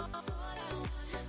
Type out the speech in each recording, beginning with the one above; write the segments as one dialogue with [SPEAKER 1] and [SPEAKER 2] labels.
[SPEAKER 1] All I want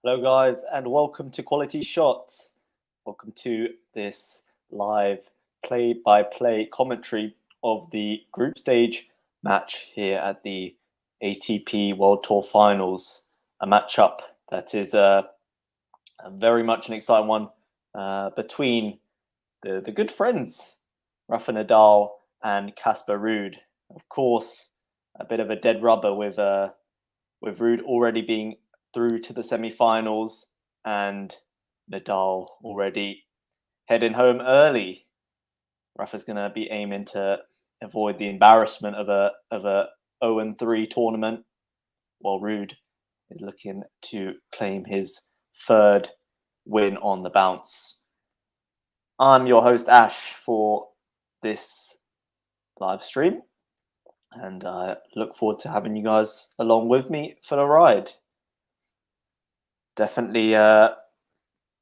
[SPEAKER 1] Hello, guys, and welcome to Quality Shots. Welcome to this live play-by-play commentary of the group stage match here at the ATP World Tour Finals. A matchup that is very much an exciting one between the good friends Rafael Nadal and Casper RUUD. Of course, a bit of a dead rubber with RUUD already being through to the semi-finals and Nadal already heading home early. Rafa's going to be aiming to avoid the embarrassment of a 0-3 tournament, while RUUD is looking to claim his third win on the bounce. I'm your host Ash for this live stream, and I look forward to having you guys along with me for the ride. Definitely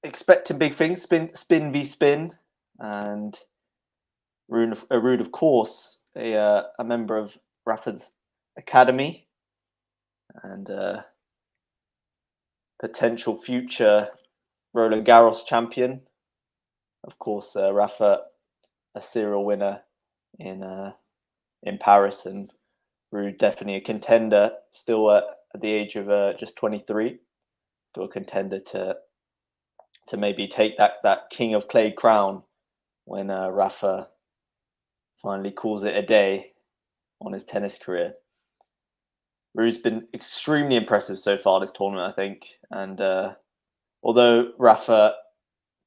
[SPEAKER 1] expecting big things, spin v spin, and RUUD, of course, a member of Rafa's academy, and potential future Roland Garros champion. Of course, Rafa, a serial winner in Paris, and RUUD definitely a contender, still at the age of just 23. Still a contender to maybe take that King of Clay crown when Rafa finally calls it a day on his tennis career. RUUD's been extremely impressive so far this tournament, I think, and although Rafa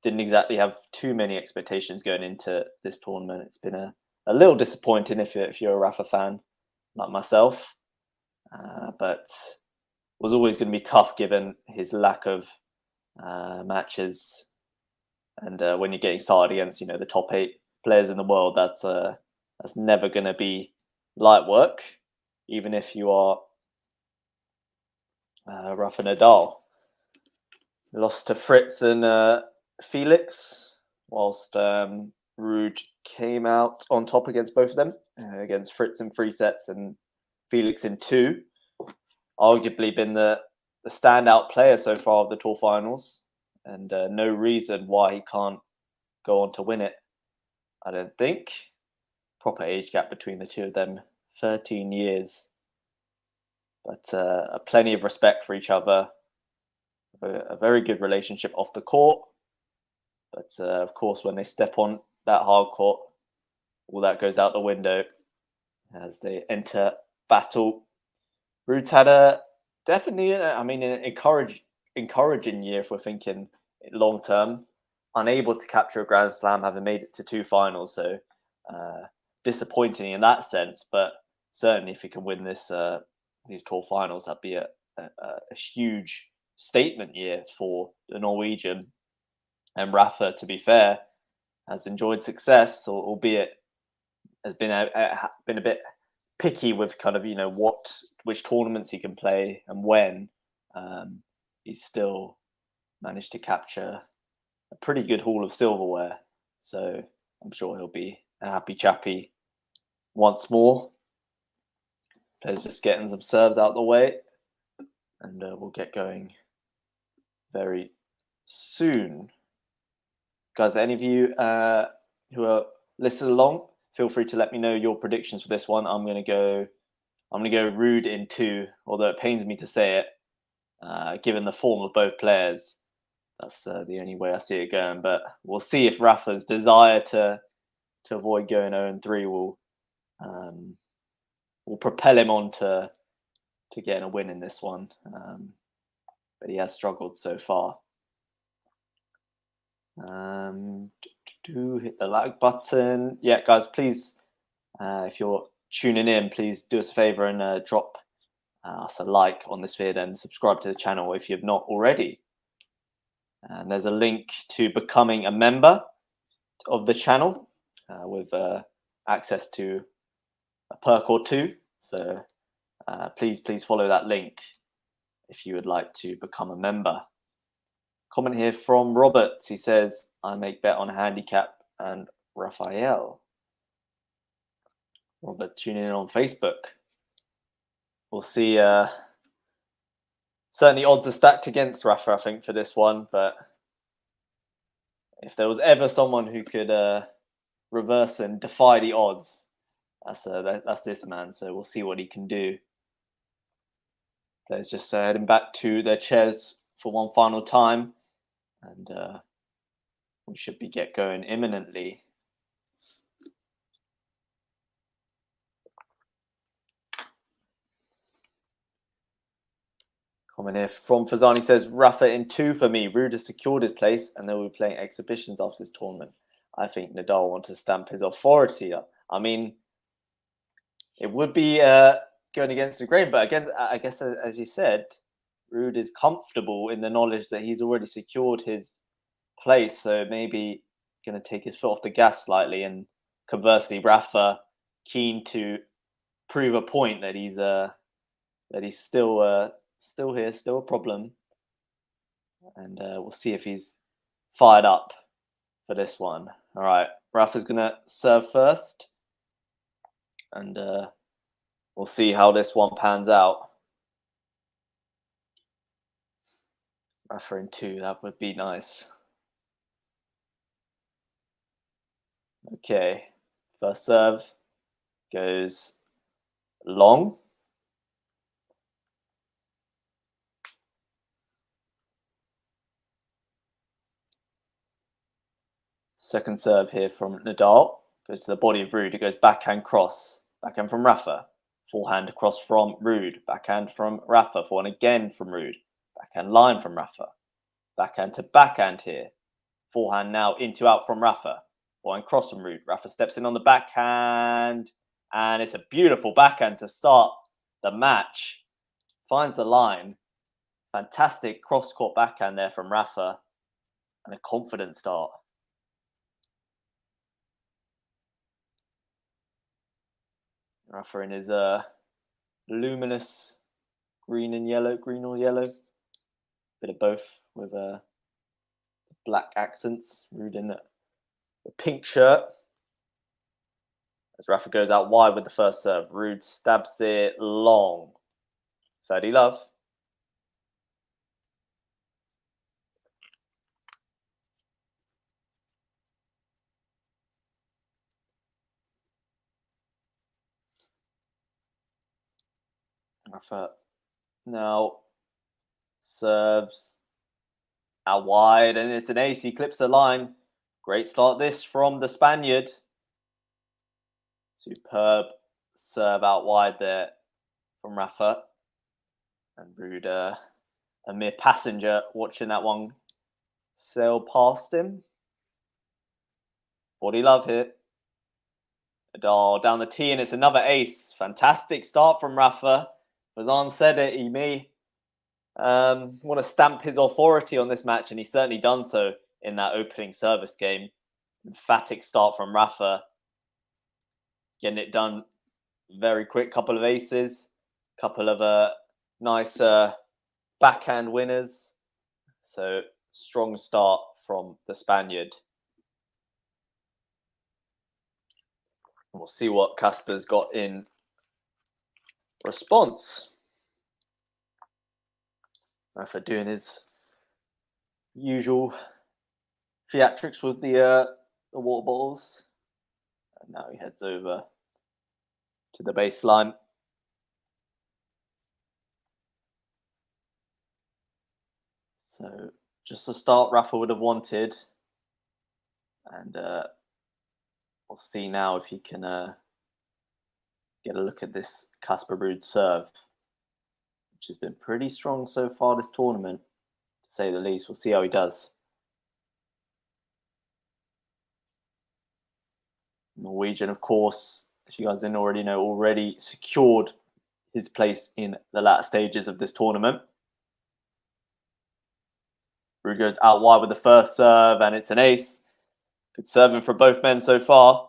[SPEAKER 1] didn't exactly have too many expectations going into this tournament, it's been a little disappointing if you're a Rafa fan like myself, but was always going to be tough given his lack of matches, and when you're getting started against the top 8 players in the world, that's never going to be light work, even if you are Rafa Nadal. Lost to Fritz and Felix, whilst RUUD came out on top against both of them, against Fritz in 3 sets and Felix in 2. Arguably been the standout player so far of the Tour Finals, and no reason why he can't go on to win it, I don't think. Proper age gap between the two of them, 13 years. But plenty of respect for each other, a very good relationship off the court. But of course, when they step on that hard court, all that goes out the window as they enter battle. RUUD's had definitely an encouraging year if we're thinking long term. Unable to capture a Grand Slam, having made it to 2 finals, so disappointing in that sense. But certainly, if he can win these Tour Finals, that'd be a huge statement year for the Norwegian. And Rafa, to be fair, has enjoyed success, albeit has been a bit picky with kind of which tournaments he can play and when. He's still managed to capture a pretty good haul of silverware, so I'm sure he'll be a happy chappy once more. Players just getting some serves out the way, and we'll get going very soon. Guys, any of you who are listening along, feel free to let me know your predictions for this one. I'm gonna go RUUD in 2, although it pains me to say it, given the form of both players. That's the only way I see it going. But we'll see if Rafa's desire to avoid going 0-3 will propel him on to getting a win in this one. But he has struggled so far. Hit the like button. Yeah, guys, please, if you're tuning in, please do us a favor and drop us a like on this vid and subscribe to the channel if you've not already. And there's a link to becoming a member of the channel with access to a perk or 2. So please follow that link if you would like to become a member. Comment here from Robert. He says, I make bet on handicap and Rafael. Robert, tuning in on Facebook. We'll see Certainly odds are stacked against Rafa, I think, for this one. But if there was ever someone who could reverse and defy the odds, that's this man. So we'll see what he can do. Players just heading back to their chairs for one final time. And we should be get going imminently. Comment here from Fazani says, Rafa in 2 for me. RUUD has secured his place and they will be playing exhibitions after this tournament. I think Nadal wants to stamp his authority up. I mean, it would be going against the grain, but again, I guess, as you said, RUUD is comfortable in the knowledge that he's already secured his place, so maybe going to take his foot off the gas slightly, and conversely, Rafa keen to prove a point that he's still here, still a problem, and we'll see if he's fired up for this one. All right, Rafa's going to serve first, and we'll see how this one pans out. Rafa in 2, that would be nice. Okay, first serve goes long. Second serve here from Nadal goes to the body of RUUD. It goes backhand cross, backhand from Rafa, forehand across from RUUD, backhand from Rafa, forehand again from RUUD, backhand line from Rafa, backhand to backhand here, forehand now into out from Rafa, forehand cross from RUUD. Rafa steps in on the backhand, and it's a beautiful backhand to start the match. Finds the line. Fantastic cross-court backhand there from Rafa, and a confident start. Rafa in his luminous green or yellow, bit of both with black accents. RUUD in the pink shirt. As Rafa goes out wide with the first serve, RUUD stabs it long. 30 love. Rafa now serves out wide, and it's an ace. He clips the line. Great start this from the Spaniard. Superb serve out wide there from Rafa. And RUUD, a mere passenger watching that one sail past him. 40 love here. Nadal down the tee, and it's another ace. Fantastic start from Rafa. Fazan said it, he may want to stamp his authority on this match, and he's certainly done so in that opening service game. Emphatic start from Rafa. Getting it done very quick. Couple of aces. Couple of nice backhand winners. So strong start from the Spaniard. We'll see what Casper's got in response. Rafa doing his usual theatrics with the water bottles. And now he heads over to the baseline. So just the start Rafa would have wanted. And we'll see now if he can get a look at this Casper RUUD serve, which has been pretty strong so far this tournament, to say the least. We'll see how he does. Norwegian, of course, if you guys didn't already know, already secured his place in the latter stages of this tournament. RUUD goes out wide with the first serve, and it's an ace. Good serving for both men so far.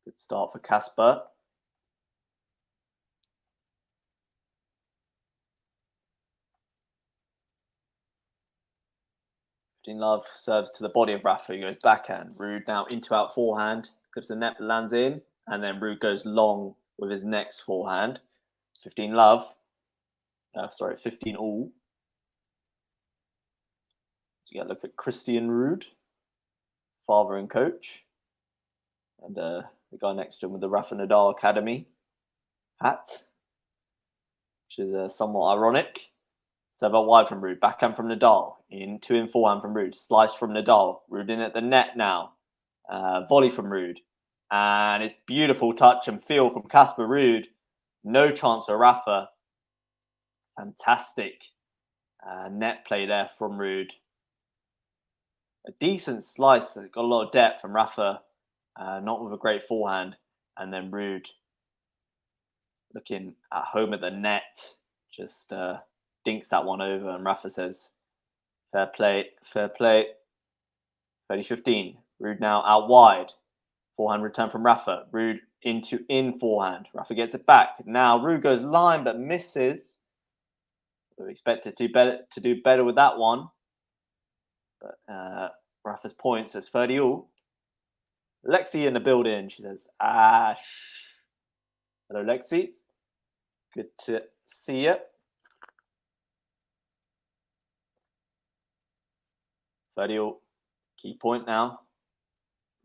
[SPEAKER 1] Good start for Casper. Love serves to the body of Rafa. He goes backhand. RUUD now into out forehand. Clips the net, lands in. And then RUUD goes long with his next forehand. 15 love. Sorry, 15 all. So you got to look at Christian RUUD, father and coach. And the guy next to him with the Rafa Nadal Academy hat, which is somewhat ironic. Serve out wide from RUUD, backhand from Nadal, in forehand from RUUD, slice from Nadal, RUUD in at the net now, volley from RUUD, and it's beautiful touch and feel from Casper RUUD. No chance for Rafa. Fantastic net play there from RUUD. A decent slice, got a lot of depth from Rafa, not with a great forehand, and then RUUD looking at home at the net, just dinks that one over, and Rafa says, fair play, fair play. 30-15. RUUD now out wide. Forehand return from Rafa. RUUD in forehand. Rafa gets it back. Now RUUD goes line but misses. We expected to do better with that one. But Rafa's points says 30 all. Lexi in the building. She says, Ash. Hello, Lexi. Good to see you. 30 all. Key point now.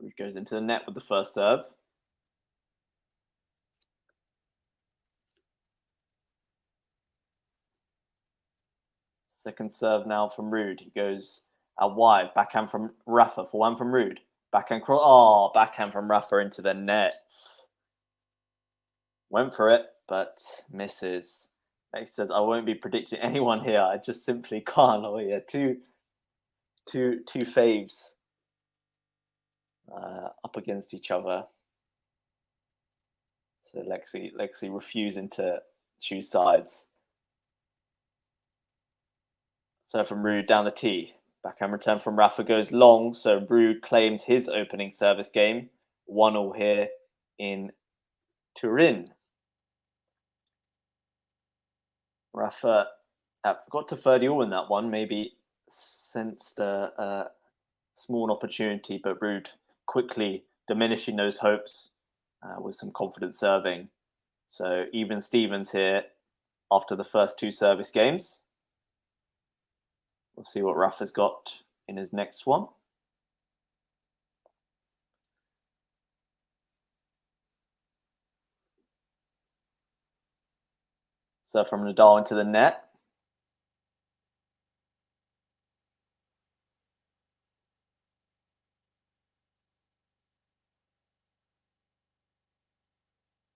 [SPEAKER 1] RUUD goes into the net with the first serve. Second serve now from RUUD. He goes out wide. Backhand from Rafa. Forehand from RUUD. Backhand cross. Oh, backhand from Rafa into the net. Went for it, but misses. He says, I won't be predicting anyone here. I just simply can't. Oh yeah, two faves up against each other. So Lexi refusing to choose sides. So from RUUD down the tee. Backhand return from Rafa goes long. So RUUD claims his opening service game. 1-1 here in Turin. Rafa got to 30 all in that one. Maybe sensed a small opportunity, but RUUD quickly diminishing those hopes with some confident serving. So even Stevens here after the first two service games. We'll see what Rafa's got in his next one. So from Nadal into the net.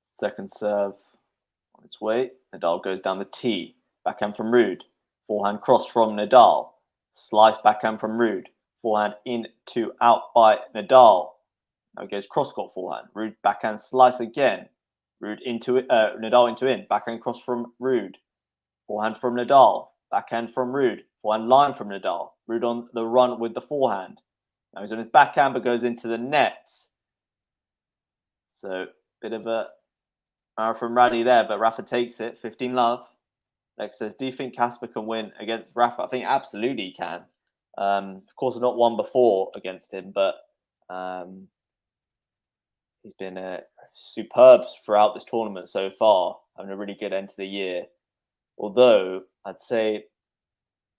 [SPEAKER 1] Second serve on its way. Nadal goes down the tee. Backhand from RUUD. Forehand cross from Nadal. Slice backhand from RUUD. Forehand in to out by Nadal. Now he goes cross-court forehand. RUUD backhand slice again. RUUD into it. Nadal into in. Backhand cross from RUUD. Forehand from Nadal. Backhand from RUUD. Forehand line from Nadal. RUUD on the run with the forehand. Now he's on his backhand but goes into the net. So bit of a marathon rally there, but Rafa takes it. 15 love. Lex says, do you think Casper can win against Rafa? I think absolutely he can. Of course, not won before against him, but he's been superb throughout this tournament so far, having a really good end to the year. Although, I'd say,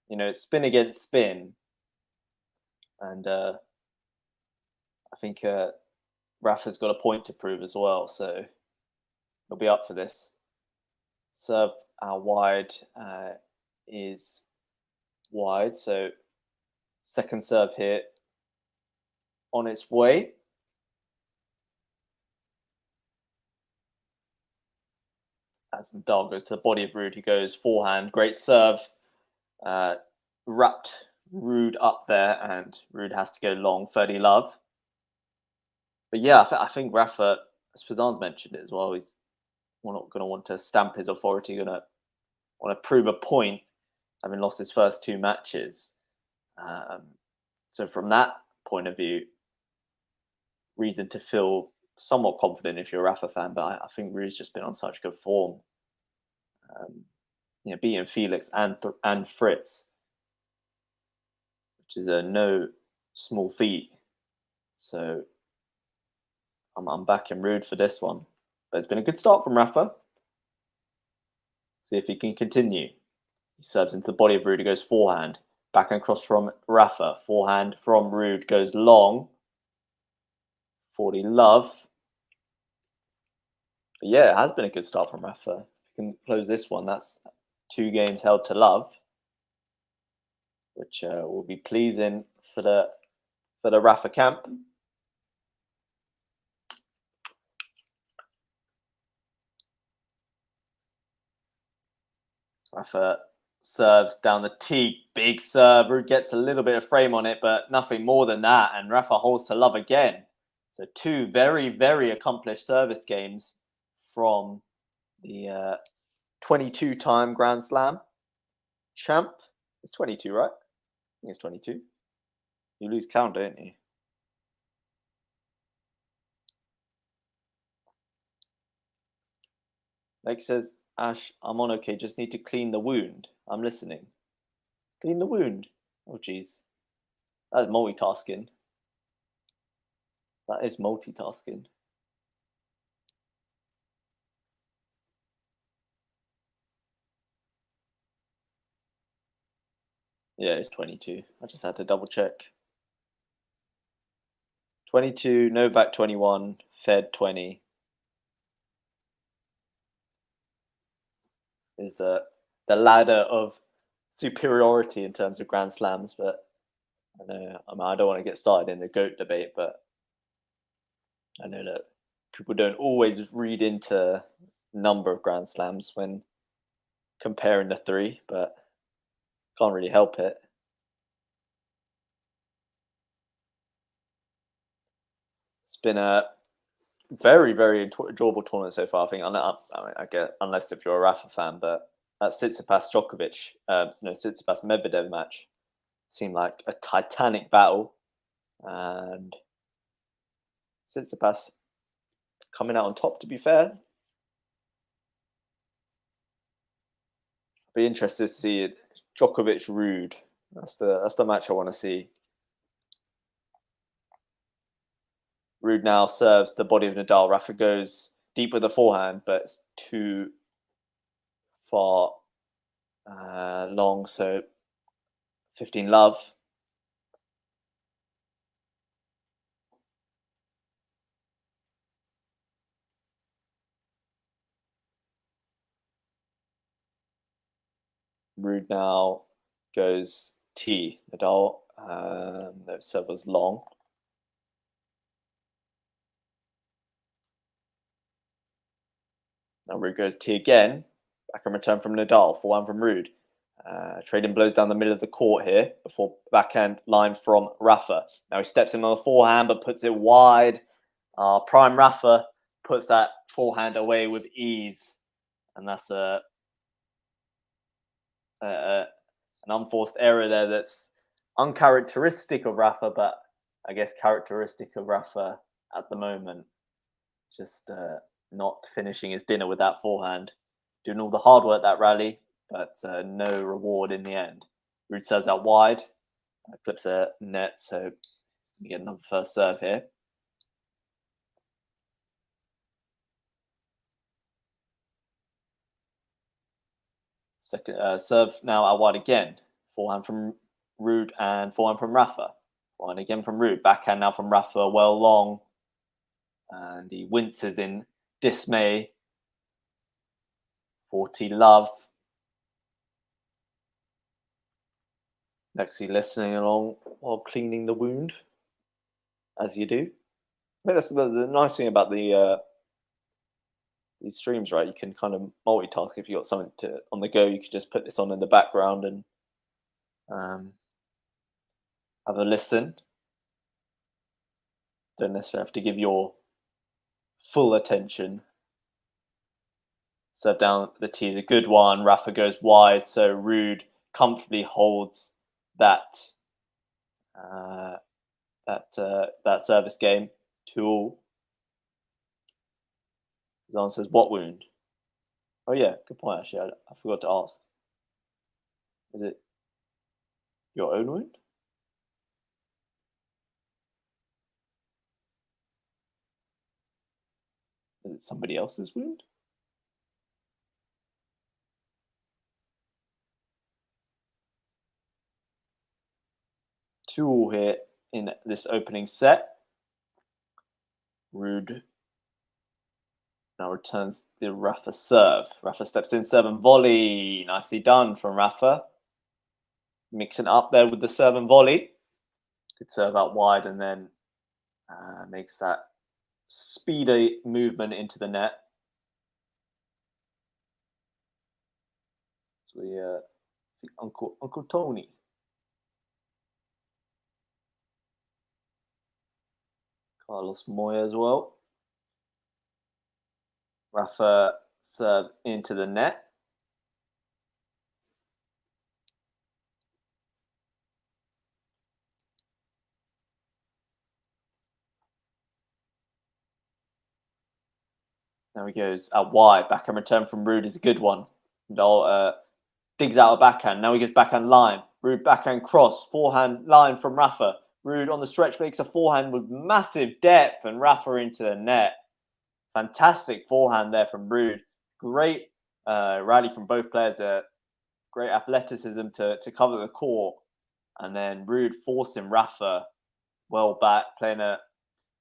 [SPEAKER 1] it's spin against spin. And I think Rafa's got a point to prove as well, so he'll be up for this. Serve wide is wide, so second serve here on its way. As Nadal goes to the body of RUUD, he goes forehand, great serve, wrapped RUUD up there, and RUUD has to go long, 30 love. But yeah, I think Rafa, as Fazan's mentioned it as well, he's not going to want to stamp his authority, going to want to prove a point, having lost his first two matches. So from that point of view, reason to feel somewhat confident if you're a Rafa fan, but I think RUUD's just been on such good form. Beating Felix and Fritz, which is no small feat. So I'm backing RUUD for this one. But it's been a good start from Rafa. See if he can continue. He serves into the body of RUUD. It goes forehand. Back and across from Rafa. Forehand from RUUD goes long. 40 love. But yeah, it has been a good start from Rafa. If you can close this one, that's 2 games held to love, which will be pleasing for the Rafa camp. Rafa serves down the tee, big serve. RUUD gets a little bit of frame on it, but nothing more than that. And Rafa holds to love again. So 2 very, very accomplished service games from the 22-time Grand Slam champ. It's 22, right? I think it's 22. You lose count, don't you? Like says, Ash, I'm on okay. Just need to clean the wound. I'm listening. Clean the wound. Oh, jeez. That's multitasking. That is multitasking. Yeah, it's 22. I just had to double check. 22, Novak 21, Fed 20 is the ladder of superiority in terms of Grand Slams. But I know, I don't want to get started in the GOAT debate, but I know that people don't always read into number of Grand Slams when comparing the 3, but can't really help it. It's been a very, very enjoyable tournament so far. I think, I get, unless if you're a Rafa fan, but that Tsitsipas Djokovic, Tsitsipas Medvedev match seemed like a titanic battle, and Tsitsipas coming out on top. To be fair, be interested to see it. Djokovic RUUD. That's the match I want to see. RUUD now serves the body of Nadal. Rafa goes deep with the forehand, but it's too far long. So 15 love. RUUD now goes T. Nadal. The serve was long. Now RUUD goes T again. Back and return from Nadal. 4-1 from RUUD. Trading blows down the middle of the court here before backhand line from Rafa. Now he steps in on the forehand but puts it wide. Prime Rafa puts that forehand away with ease. And that's an unforced error there that's uncharacteristic of Rafa, but I guess characteristic of Rafa at the moment. Just not finishing his dinner with that forehand. Doing all the hard work that rally, but no reward in the end. RUUD serves out wide, clips a net, so we get another first serve here. Second serve now out wide again. Forehand from RUUD and forehand from Rafa. Forehand again from RUUD. Backhand now from Rafa, well long. And he winces in dismay. 40 love. Lexi listening along while cleaning the wound, as you do. I think that's the nice thing about these streams, right? You can kind of multitask. If you got something on the go, you can just put this on in the background and have a listen. Don't necessarily have to give your full attention. Serve down the tee is a good one. Rafa goes wide, so RUUD comfortably holds that service game 2-2. Zan says, what wound? Oh yeah, good point actually. I forgot to ask. Is it your own wound? Is it somebody else's wound? 2-2 here in this opening set. RUUD now returns the Rafa serve. Rafa steps in, serve and volley. Nicely done from Rafa. Mixing up there with the serve and volley. Good serve out wide and then makes that speedy movement into the net. So we see Uncle Tony. Carlos Moya as well. Rafa serve into the net. There he goes out wide. Backhand return from RUUD is a good one. Digs out a backhand. Now he goes backhand line. RUUD backhand cross. Forehand line from Rafa. RUUD on the stretch makes a forehand with massive depth and Rafa into the net. Fantastic forehand there from RUUD. Great rally from both players. Great athleticism to cover the court. And then RUUD forcing Rafa well back, playing a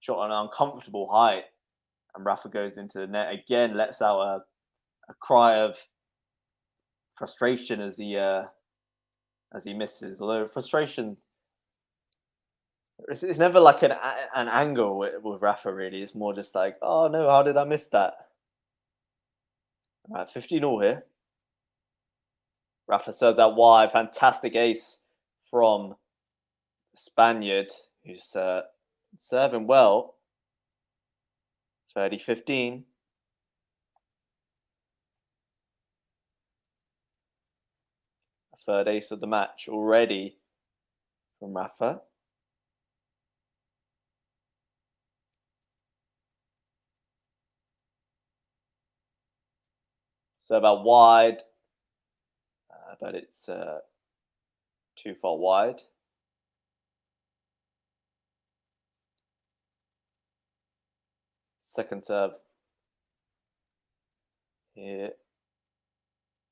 [SPEAKER 1] shot at an uncomfortable height. And Rafa goes into the net again, lets out a cry of frustration as he misses. Although frustration, it's never like an anger with Rafa. Really, it's more just like, oh no, how did I miss that? All right, 15-all here. Rafa serves out wide. Fantastic ace from the Spaniard, who's serving well. 30-15. Third ace of the match already from Rafa. Serve out wide, but it's too far wide. Second serve here.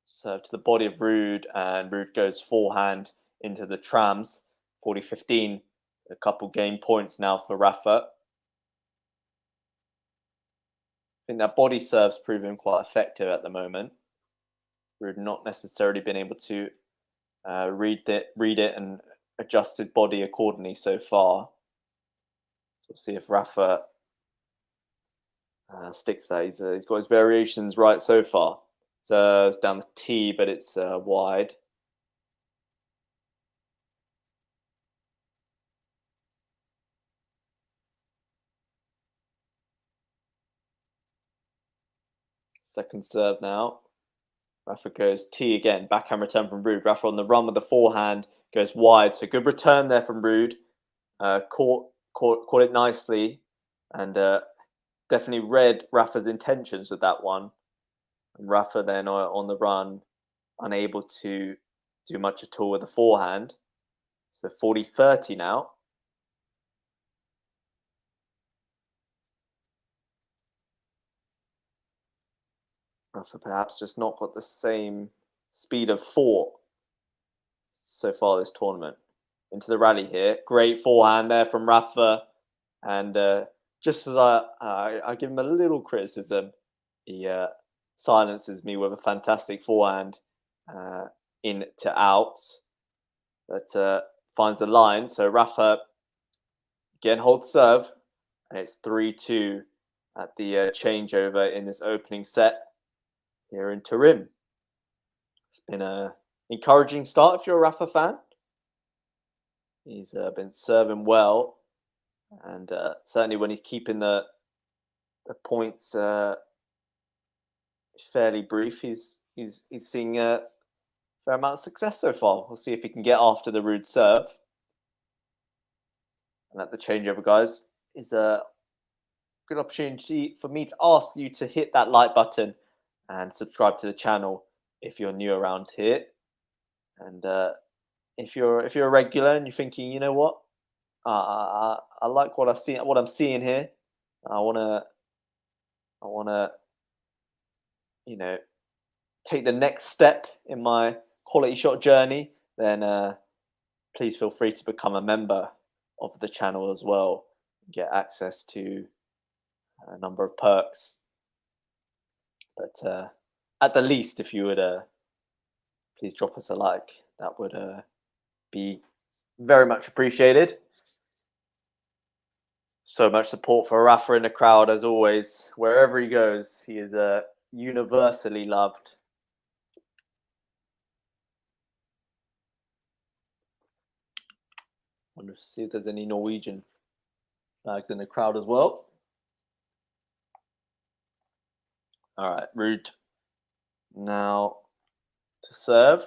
[SPEAKER 1] Serve to the body of RUUD, and RUUD goes forehand into the trams. 40-15, a couple game points now for Rafa. I think that body serve's proven quite effective at the moment. RUUD not necessarily been able to read it and adjust his body accordingly so far. So we'll see if Rafa sticks that. He's got his variations right so far. So it's down the tee, but it's wide. Second serve now. Rafa goes tee again. Backhand return from RUUD. Rafa on the run with the forehand. Goes wide. So good return there from RUUD. Caught it nicely. And definitely read Rafa's intentions with that one. And Rafa then on the run, unable to do much at all with the forehand. So 40-30 now. Rafa perhaps just not got the same speed of thought so far this tournament. Into the rally here. Great forehand there from Rafa. And just as I give him a little criticism, he silences me with a fantastic forehand in to outs. But finds the line. So Rafa again holds serve. And it's 3-2 at the changeover in this opening set here in Turin. It's been an encouraging start if you're a Rafa fan. He's been serving well, and certainly when he's keeping the points fairly brief, he's seeing a fair amount of success so far. We'll see if he can get after the RUUD serve. And at the changeover, guys, is a good opportunity for me to ask you to hit that like button and subscribe to the channel if you're new around here. And if you're a regular and you're thinking, you know what, I like what I'm seeing here. I wanna, you know, take the next step in my quality shot journey. Then please feel free to become a member of the channel as well. Get access to a number of perks. But at the least, if you would please drop us a like, that would be very much appreciated. So much support for Rafa in the crowd, as always. Wherever he goes, he is universally loved. Wonder to see if there's any Norwegian flags in the crowd as well. All right, RUUD now to serve.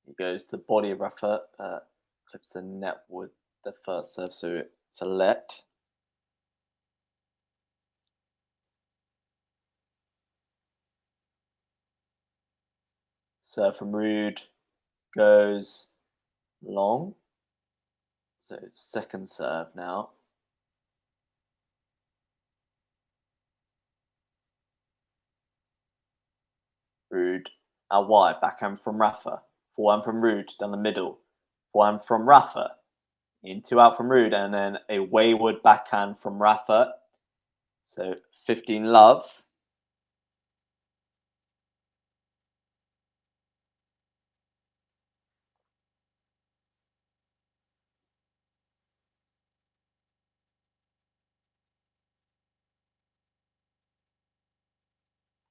[SPEAKER 1] He goes to the body of Rafa, clips the net with the first serve, so it's a let. Serve from RUUD goes long. So second serve now. RUUD out wide, backhand from Rafa. Forehand from RUUD down the middle. Forehand from Rafa. Into out from RUUD, and then a wayward backhand from Rafa. So 15 love.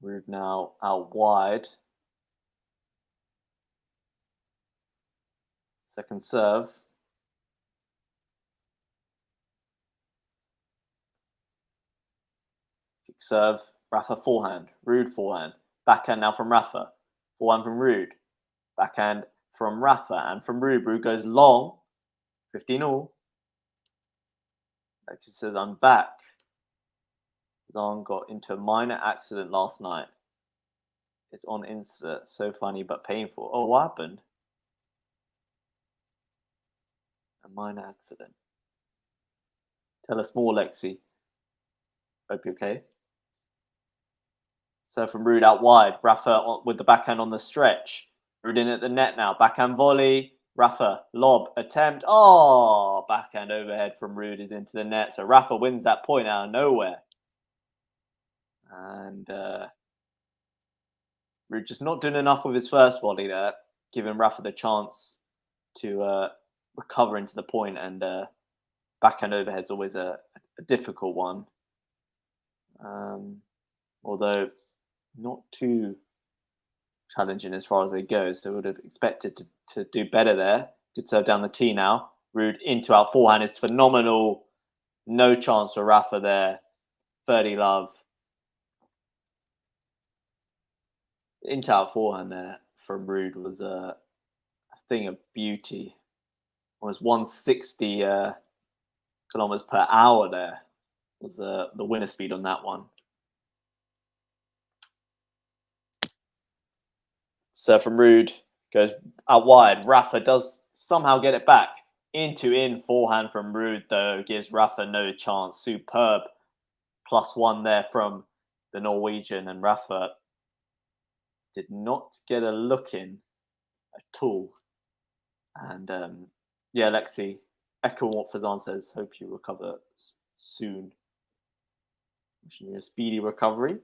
[SPEAKER 1] RUUD now out wide. Second serve. Kick serve. Rafa forehand. RUUD forehand. Backhand now from Rafa. Forehand from RUUD. Backhand from Rafa and from RUUD. RUUD goes long. 15 all. Actually says, I'm back. Zong got into a minor accident last night. It's on insert. So funny but painful. Oh, what happened? A minor accident. Tell us more, Lexi. Hope you're okay. Serve from RUUD out wide. Rafa with the backhand on the stretch. RUUD in at the net now. Backhand volley. Rafa lob attempt. Oh, backhand overhead from RUUD is into the net. So Rafa wins that point out of nowhere. And RUUD just not doing enough with his first volley there, giving Rafa the chance to recover into the point, and backhand overhead's always a difficult one. Although not too challenging as far as they go, so would have expected to do better there. Good serve down the tee now. RUUD into out forehand is phenomenal. No chance for Rafa there. 30 love. Into out forehand there from RUUD was a thing of beauty. It was 160 kilometers per hour there. Was the winner speed on that one. Serve from RUUD goes out wide. Rafa does somehow get it back. In forehand from RUUD, though, gives Rafa no chance. Superb +1 there from the Norwegian, and Rafa did not get a look in at all. And yeah, Lexi, echo what Fazan says. Hope you recover soon. Wishing you a speedy recovery.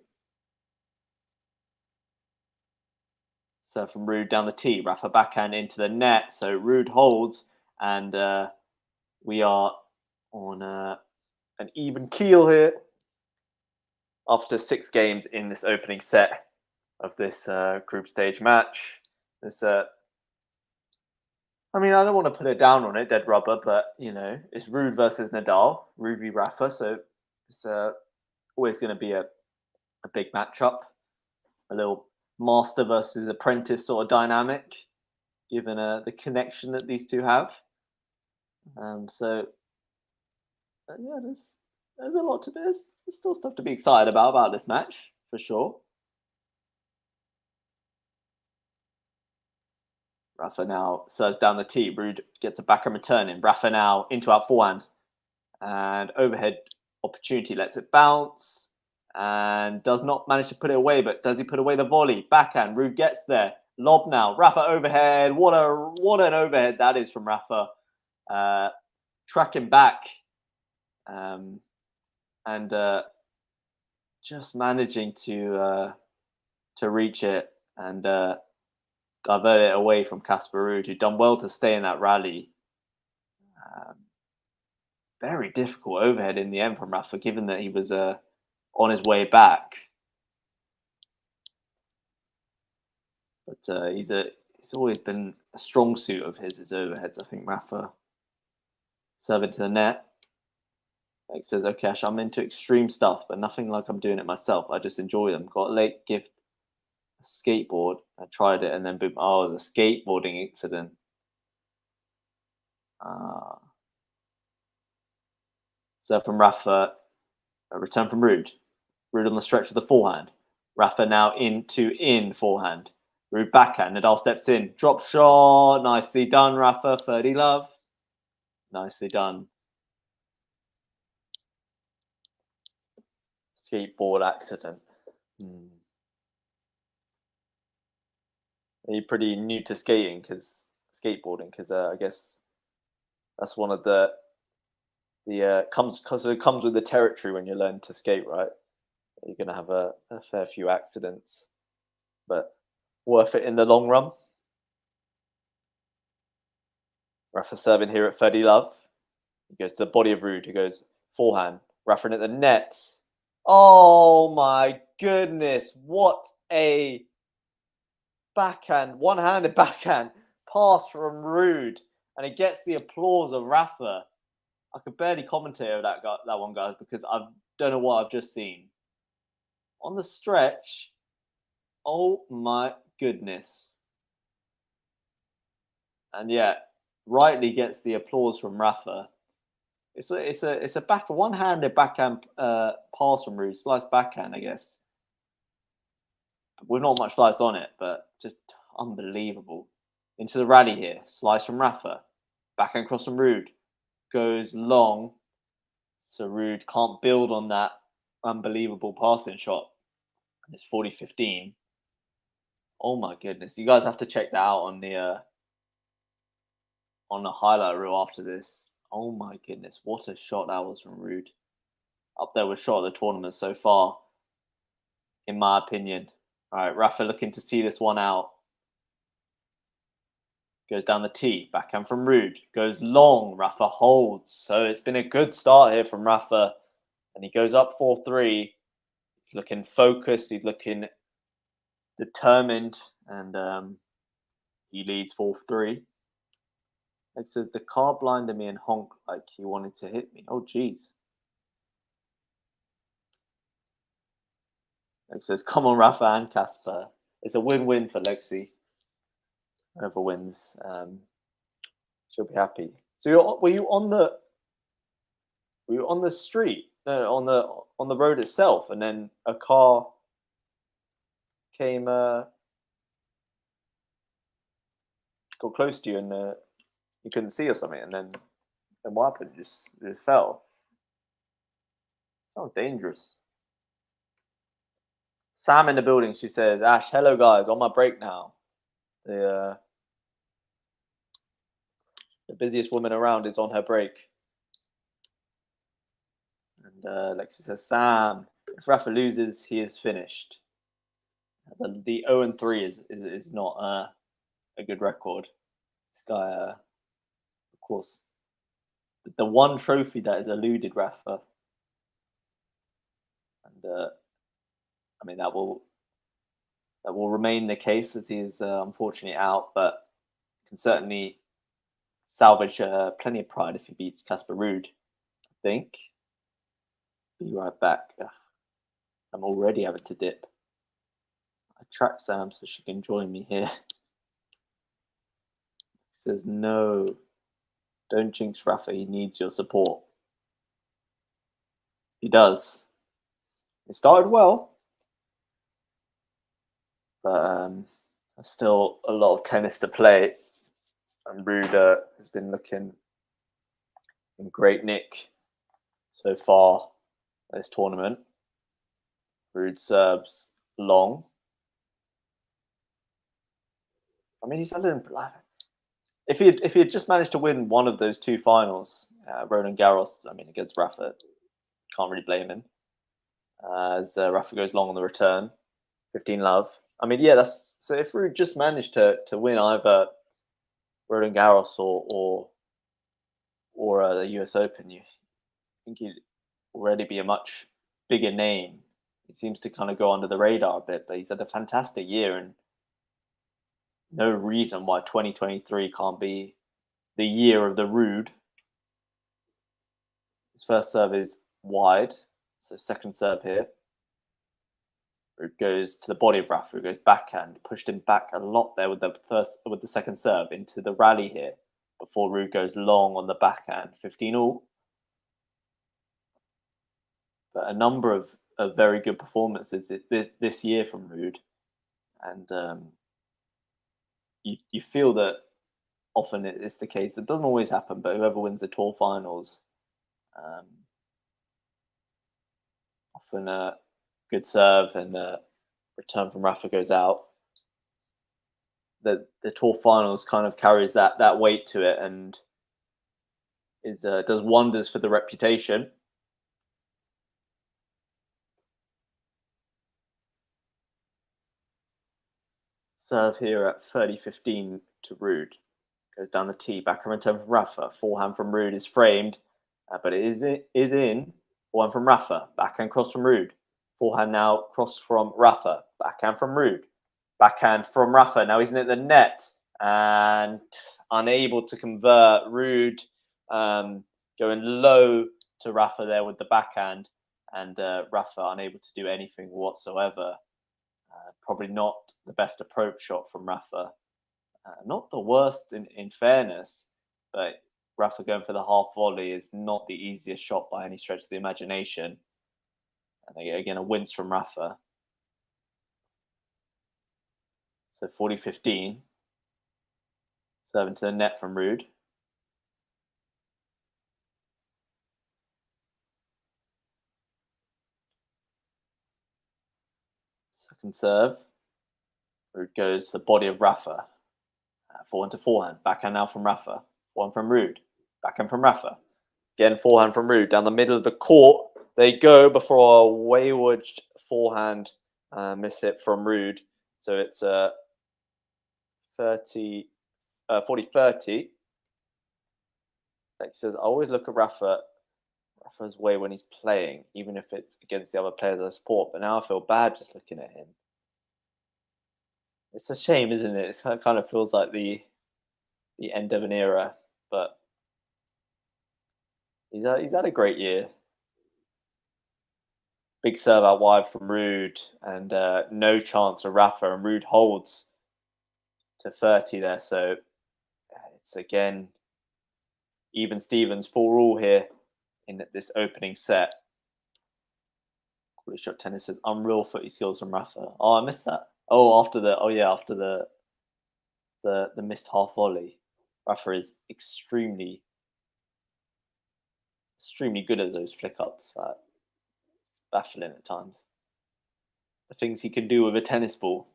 [SPEAKER 1] Serve from RUUD down the tee. Rafa backhand into the net. So RUUD holds, and we are on an even keel here after 6 games in this opening set of this group stage match. This, I mean, I don't want to put it down on it, dead rubber, but you know, it's RUUD versus NADAL, RUUD v Rafa, so it's always going to be a big matchup, a little master versus apprentice sort of dynamic, given the connection that these two have. So yeah, there's a lot to there's still stuff to be excited about this match for sure. Rafa now serves down the tee. RUUD gets a backhand return in. Rafa now into out forehand, and overhead opportunity, lets it bounce and does not manage to put it away. But does he put away the volley? Backhand. RUUD gets there. Lob now. Rafa overhead. What an overhead that is from Rafa. Tracking back. And just managing to reach it and divert it away from Casper RUUD, who'd done well to stay in that rally. Very difficult overhead in the end from Rafa, given that he was on his way back. But he's always been a strong suit of his overheads. I think Rafa serving to the net. Like says, okay, Ash, I'm into extreme stuff, but nothing like I'm doing it myself. I just enjoy them. Got a late gift, a skateboard. I tried it, and then boom! Oh, the skateboarding incident. So from Rafa, a return from RUUD. RUUD on the stretch with the forehand. Rafa now in forehand. RUUD backhand. Nadal steps in. Drop shot. Nicely done, Rafa. 30 love. Nicely done. Skateboard accident. Are you pretty new to skateboarding? Because I guess that's one of the comes with the territory when you learn to skate, right? You're gonna have a fair few accidents, but worth it in the long run. Rafa serving here at 30 love. He goes to the body of RUUD. He goes forehand. Rafa in at the net. Oh my goodness! What a backhand, one-handed backhand pass from RUUD, and it gets the applause of Rafa. I could barely commentate on that one, guys, because I don't know what I've just seen. On the stretch, oh my goodness. And yeah, rightly gets the applause from Rafa. It's a one-handed backhand pass from RUUD, slice backhand, I guess. With not much slice on it, but just unbelievable. Into the rally here, slice from Rafa, backhand cross from RUUD. Goes long, so RUUD can't build on that unbelievable passing shot. It's 40-15. Oh my goodness! You guys have to check that out on the highlight reel after this. Oh my goodness! What a shot that was from RUUD. Up there with shot of the tournament so far, in my opinion. All right, Rafa looking to see this one out. Goes down the tee, backhand from RUUD. Goes long, Rafa holds. So it's been a good start here from Rafa. And he goes up 4-3. He's looking focused. He's looking determined. And he leads 4-3. It says, the car blinded me and honked like he wanted to hit me. Oh, jeez. It says, come on, Rafa and Casper. It's a win-win for Lexi. Whoever wins, she'll be happy. So were you on the street, on the road itself, and then a car came, got close to you, and you couldn't see or something, and then what happened? Just fell. Sounds dangerous. Sam in the building. She says, Ash, hello guys, on my break now. The busiest woman around is on her break. And Lexi says, Sam, if Rafa loses, he is finished. The 0-3 is not a good record. This guy, of course, the one trophy that has eluded Rafa. And I mean, that will remain the case as he is unfortunately out, but can certainly salvage plenty of pride if he beats Casper RUUD, I think. Be right back. I'm already having to dip. I track Sam so she can join me here. He says, no, don't jinx Rafa. He needs your support. He does. It started well, but there's still a lot of tennis to play. And RUUD has been looking in great nick so far this tournament. RUUD serves long. I mean, he's under. If he had just managed to win one of those two finals, Roland Garros, I mean, against Rafa, can't really blame him. As Rafa goes long on the return, 15 love. I mean, yeah, that's so. If Ruud just managed to win either Roland Garros or the US Open, you think he'd already be a much bigger name. He seems to kind of go under the radar a bit, but he's had a fantastic year, and no reason why 2023 can't be the year of the RUUD. His first serve is wide, so second serve here. It goes to the body of Rafa. It goes backhand, pushed him back a lot there with the second serve into the rally here before RUUD goes long on the backhand. 15-all. But a number of very good performances this year from RUUD, and you feel that often it's the case. It doesn't always happen, but whoever wins the tour finals, often a good serve and return from Rafa goes out. The tour finals kind of carries that weight to it, and does wonders for the reputation. Serve here at 30-15 to RUUD. Goes down the tee, backhand return from Rafa. Forehand from RUUD is framed, but it is in. Forehand from Rafa, backhand cross from RUUD. Forehand now cross from Rafa, backhand from RUUD. Backhand from Rafa, now he's in at the net and unable to convert. RUUD going low to Rafa there with the backhand, and Rafa unable to do anything whatsoever. Probably not the best approach shot from Rafa. Not the worst in fairness, but Rafa going for the half volley is not the easiest shot by any stretch of the imagination. And again, a wince from Rafa. So 40-15. Serving to the net from RUUD. Second serve. RUUD goes to the body of Rafa. Forehand to forehand. Backhand now from Rafa. Forehand from RUUD. Backhand from Rafa. Again, forehand from RUUD. Down the middle of the court. They go before a wayward forehand miss hit from RUUD. So it's 40-30. Like he says, I always look at Rafa's way when he's playing, even if it's against the other players I support. But now I feel bad just looking at him. It's a shame, isn't it? It kind of feels like the end of an era, but he's had a great year. Big serve out wide from RUUD, and no chance of Rafa, and RUUD holds to 30 there. So it's again even Stevens 4-all here in this opening set. QualityShot tennis says unreal footy skills from Rafa. Oh, I missed that. Oh, after the missed half volley, Rafa is extremely good at those flick ups. It's baffling at times. The things he can do with a tennis ball.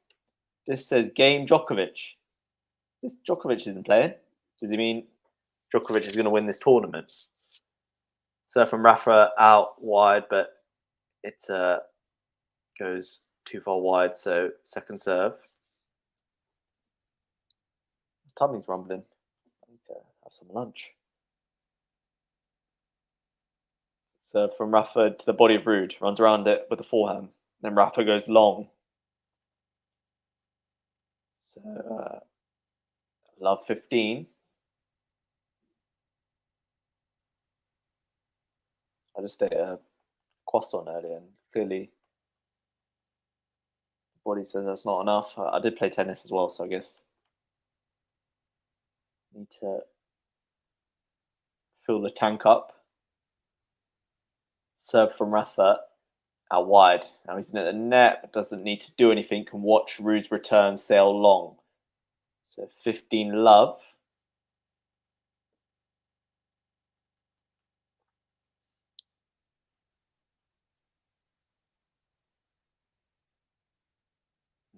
[SPEAKER 1] This says game Djokovic. This Djokovic isn't playing. Does he mean Djokovic is going to win this tournament? So from Rafa out wide, but it goes too far wide. So second serve. Tummy's rumbling. I need to have some lunch. Serve from Rafa to the body of RUUD. Runs around it with the forehand. Then Rafa goes long. So love 15. I just ate a croissant earlier, and clearly the body says that's not enough. I did play tennis as well, so I guess need to fill the tank up. Serve from Rafa out wide. Now he's in at the net, but doesn't need to do anything. Can watch RUUD's return sail long. So 15 love.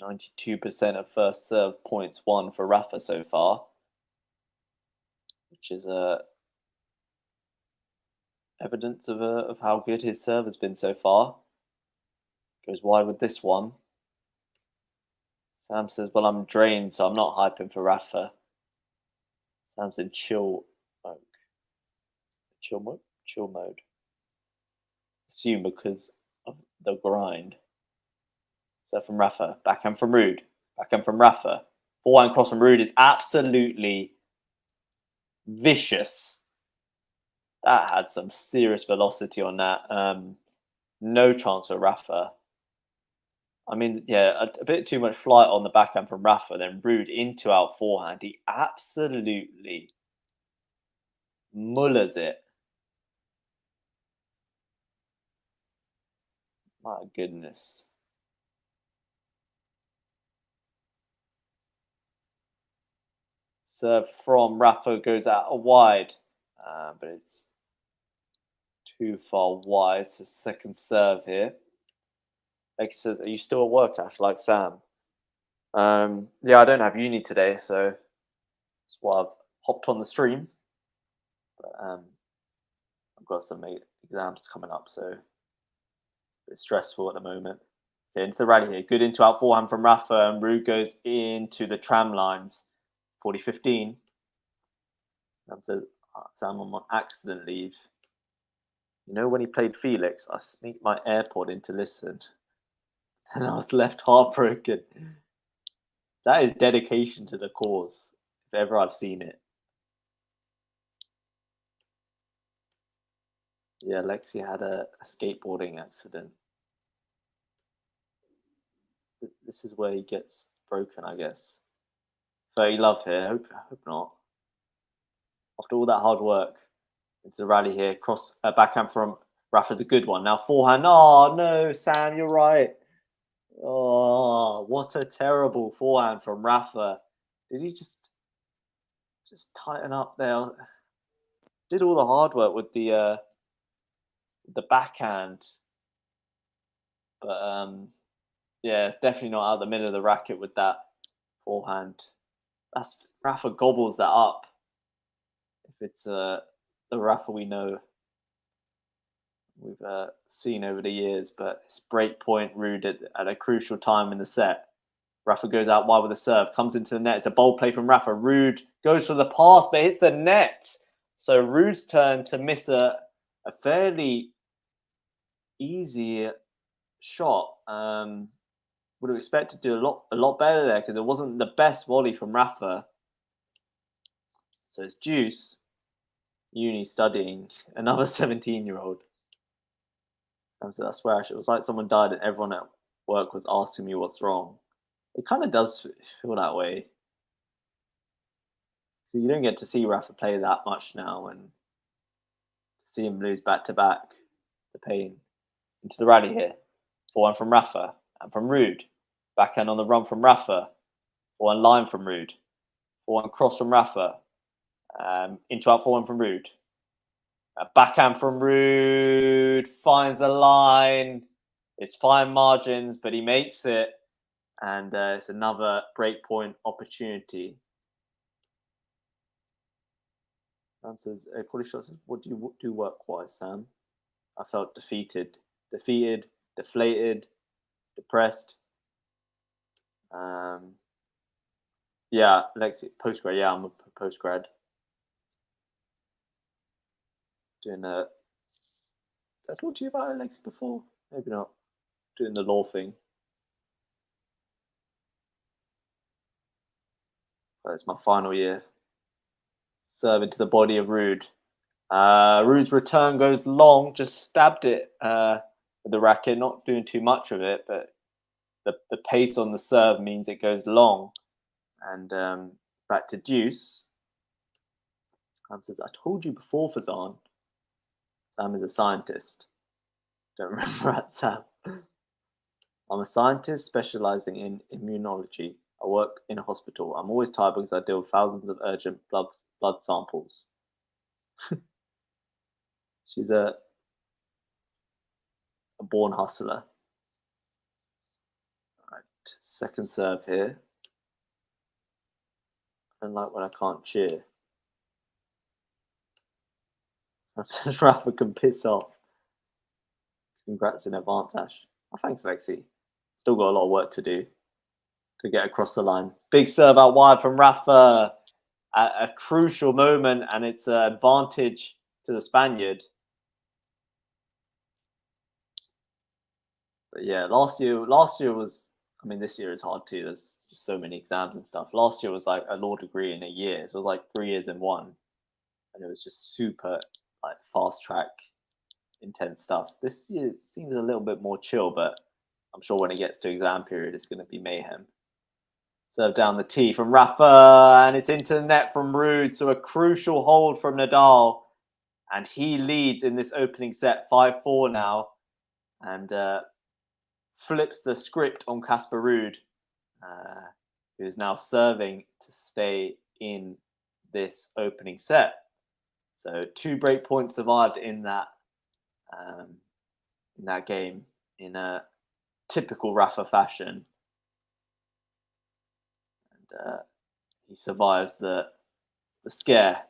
[SPEAKER 1] 92% of first serve points won for Rafa so far, which is evidence of how good his serve has been so far. Goes wide with this one. Sam says, well, I'm drained, so I'm not hyping for Rafa. Sam's in chill mode. Chill mode. Assume because of the grind. So from Rafa, backhand from RUUD. Backhand from Rafa. Forehand cross from RUUD is absolutely vicious. That had some serious velocity on that. No chance for Rafa. I mean, yeah, a bit too much flight on the backhand from Rafa. Then RUUD into out forehand. He absolutely mullers it. My goodness. Serve from Rafa goes out wide, but it's too far wide. So second serve here. Like says, are you still at work, Ash? Like Sam? Yeah, I don't have uni today, so that's why I've hopped on the stream. But I've got some exams coming up, so a bit stressful at the moment. Okay, into the rally here. Good into out forehand from Rafa, and RUUD goes into the tram lines. 40-15. Sam, I'm on accident leave. You know, when he played Felix, I sneaked my AirPod in to listen. And I was left heartbroken. That is dedication to the cause, if ever I've seen it. Yeah, Lexi had a skateboarding accident. This is where he gets broken, I guess. 30 love here. Hope not. After all that hard work, into the rally here. Cross backhand from Rafa's a good one. Now forehand. Oh no, Sam, you're right. Oh, what a terrible forehand from Rafa. Did he just tighten up there? Did all the hard work with the backhand, but yeah, it's definitely not out the middle of the racket with that forehand. That's Rafa gobbles that up. If it's the Rafa we know, we've seen over the years, but it's break point RUUD at a crucial time in the set. Rafa goes out wide with a serve, comes into the net. It's a bold play from Rafa. RUUD goes for the pass, but hits the net. So RUUD's turn to miss a fairly easy shot. Would have expected to do a lot better there because it wasn't the best volley from Rafa. So it's Juice, uni studying, another 17-year-old. So I swear it was like someone died and everyone at work was asking me what's wrong. It kind of does feel that way. You don't get to see Rafa play that much now, and to see him lose back to back, the pain. Into the rally here. Forehand from Rafa and from RUUD. Backhand on the run from Rafa. Forehand line from RUUD. Forehand cross from Rafa. Into out forehand from RUUD. Backhand from RUUD. Finds the line. It's fine margins, but he makes it. And it's another breakpoint opportunity. Sam says, QualityShot says, what do you do work-wise, Sam? I felt defeated, deflated, depressed. Yeah, Lexi, postgrad. Yeah, I'm a postgrad. Doing did I talk to you about it, Lexi, before? Maybe not. Doing the law thing. But it's my final year. Serve into the body of RUUD. RUUD's return goes long, just stabbed it with the racket, not doing too much of it, but the pace on the serve means it goes long. And back to Deuce. Sam says, I told you before, Fazan. Sam is a scientist. Don't remember that, Sam. I'm a scientist specializing in immunology. I work in a hospital. I'm always tired because I deal with thousands of urgent blood samples. She's a born hustler. All right. Second serve here. I don't like when I can't cheer. Rafa can piss off. Congrats in advance, Ash. Oh, thanks, Lexi. Still got a lot of work to do to get across the line. Big serve out wide from Rafa at a crucial moment, and it's an advantage to the Spaniard. But yeah, last year was, I mean, this year is hard too. There's just so many exams and stuff. Last year was like a law degree in a year. So it was like 3 years in one. And it was just super like fast track, intense stuff. This year seems a little bit more chill, but I'm sure when it gets to exam period, it's going to be mayhem. Serve down the tee from Rafa, and it's into the net from RUUD. So a crucial hold from Nadal. And he leads in this opening set 5-4 now. And flips the script on Casper RUUD, who is now serving to stay in this opening set. So 2 break points survived in that game in a typical Rafa fashion, and he survives the scare.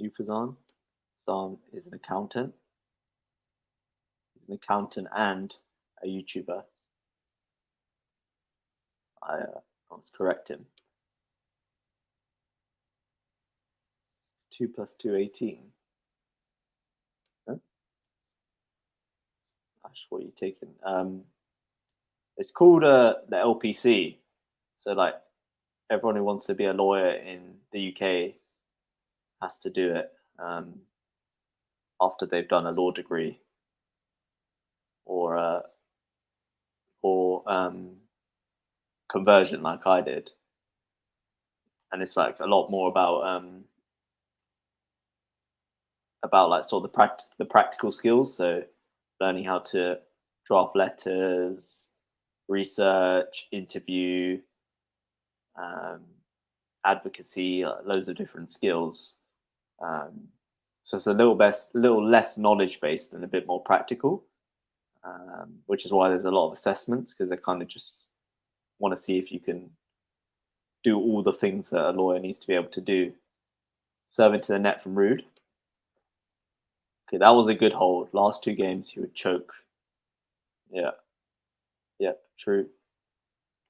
[SPEAKER 1] Fazan is an accountant. He's an accountant and a YouTuber. I must correct him. 2 + 2, 18. Huh? Ash, what are you taking? It's called the LPC. So like everyone who wants to be a lawyer in the UK has to do it after they've done a law degree or conversion like I did. And it's like a lot more about like sort of the practical skills. So learning how to draft letters, research, interview, advocacy, loads of different skills. So it's a little less knowledge based and a bit more practical, which is why there's a lot of assessments, because they kind of just want to see if you can do all the things that a lawyer needs to be able to do. Serving to the net from RUUD. Okay, that was a good hold. Last 2 games he would choke. Yeah. Yep, true.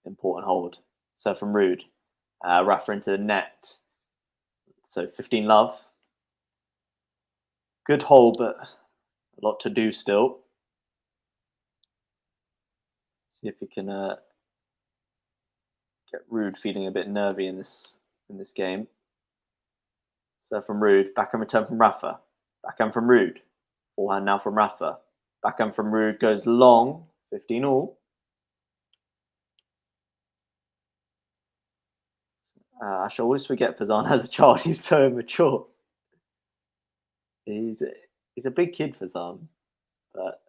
[SPEAKER 1] Important hold. So from RUUD. Rafa into the net. So 15 love. Good hold, but a lot to do still. See if we can get RUUD feeling a bit nervy in this game. So from RUUD, backhand return from Rafa. Backhand from RUUD. Forehand now from Rafa. Backhand from RUUD goes long. 15 all. I shall always forget Fazan as a child. He's so immature. He's a big kid, Fazan, but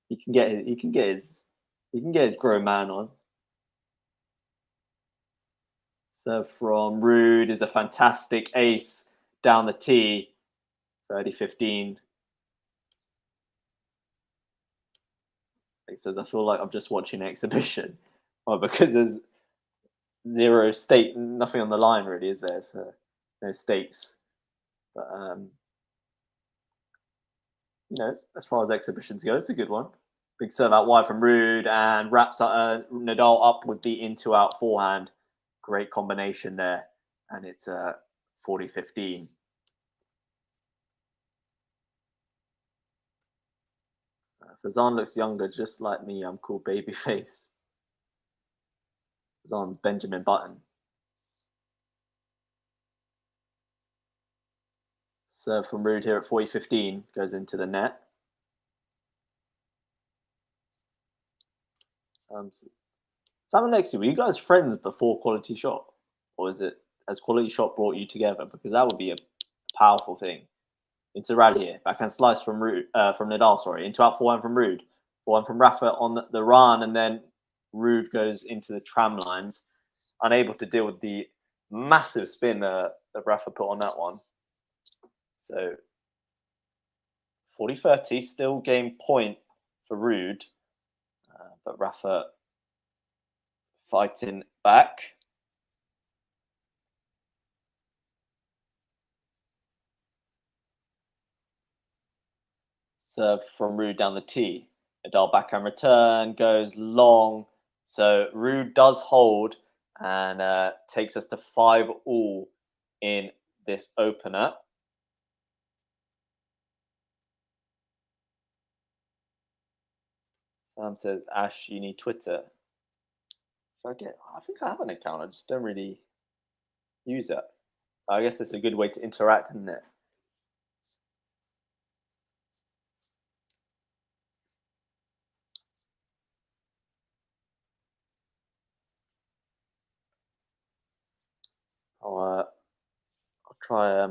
[SPEAKER 1] he can get his grown man on. So from RUUD is a fantastic ace down the tee. 30-15. He says, I feel like I'm just watching an exhibition. Well, because there's zero stake, nothing on the line really, is there? So no stakes. But you know, as far as exhibitions go, it's a good one. Big serve out wide from RUUD and wraps Nadal up with the into-out forehand. Great combination there, and it's 40-15. Fazan looks younger, just like me. I'm cool babyface. Fazan's Benjamin Button. Serve from RUUD here at 40-15 goes into the net. Sam and Lexi, were you guys friends before QualityShot, or has QualityShot brought you together? Because that would be a powerful thing. Into rally here, backhand slice from Nadal. Sorry, into out forehand from RUUD. Forehand from Rafa on the run, and then RUUD goes into the tram lines, unable to deal with the massive spin that Rafa put on that one. So 40-30, still game point for RUUD, but Rafa fighting back. Serve from RUUD down the tee. NADAL backhand return goes long. So RUUD does hold and takes us to 5-all in this opener. Sam says, Ash, you need Twitter. I think I have an account. I just don't really use it. I guess it's a good way to interact, isn't it? I'll try.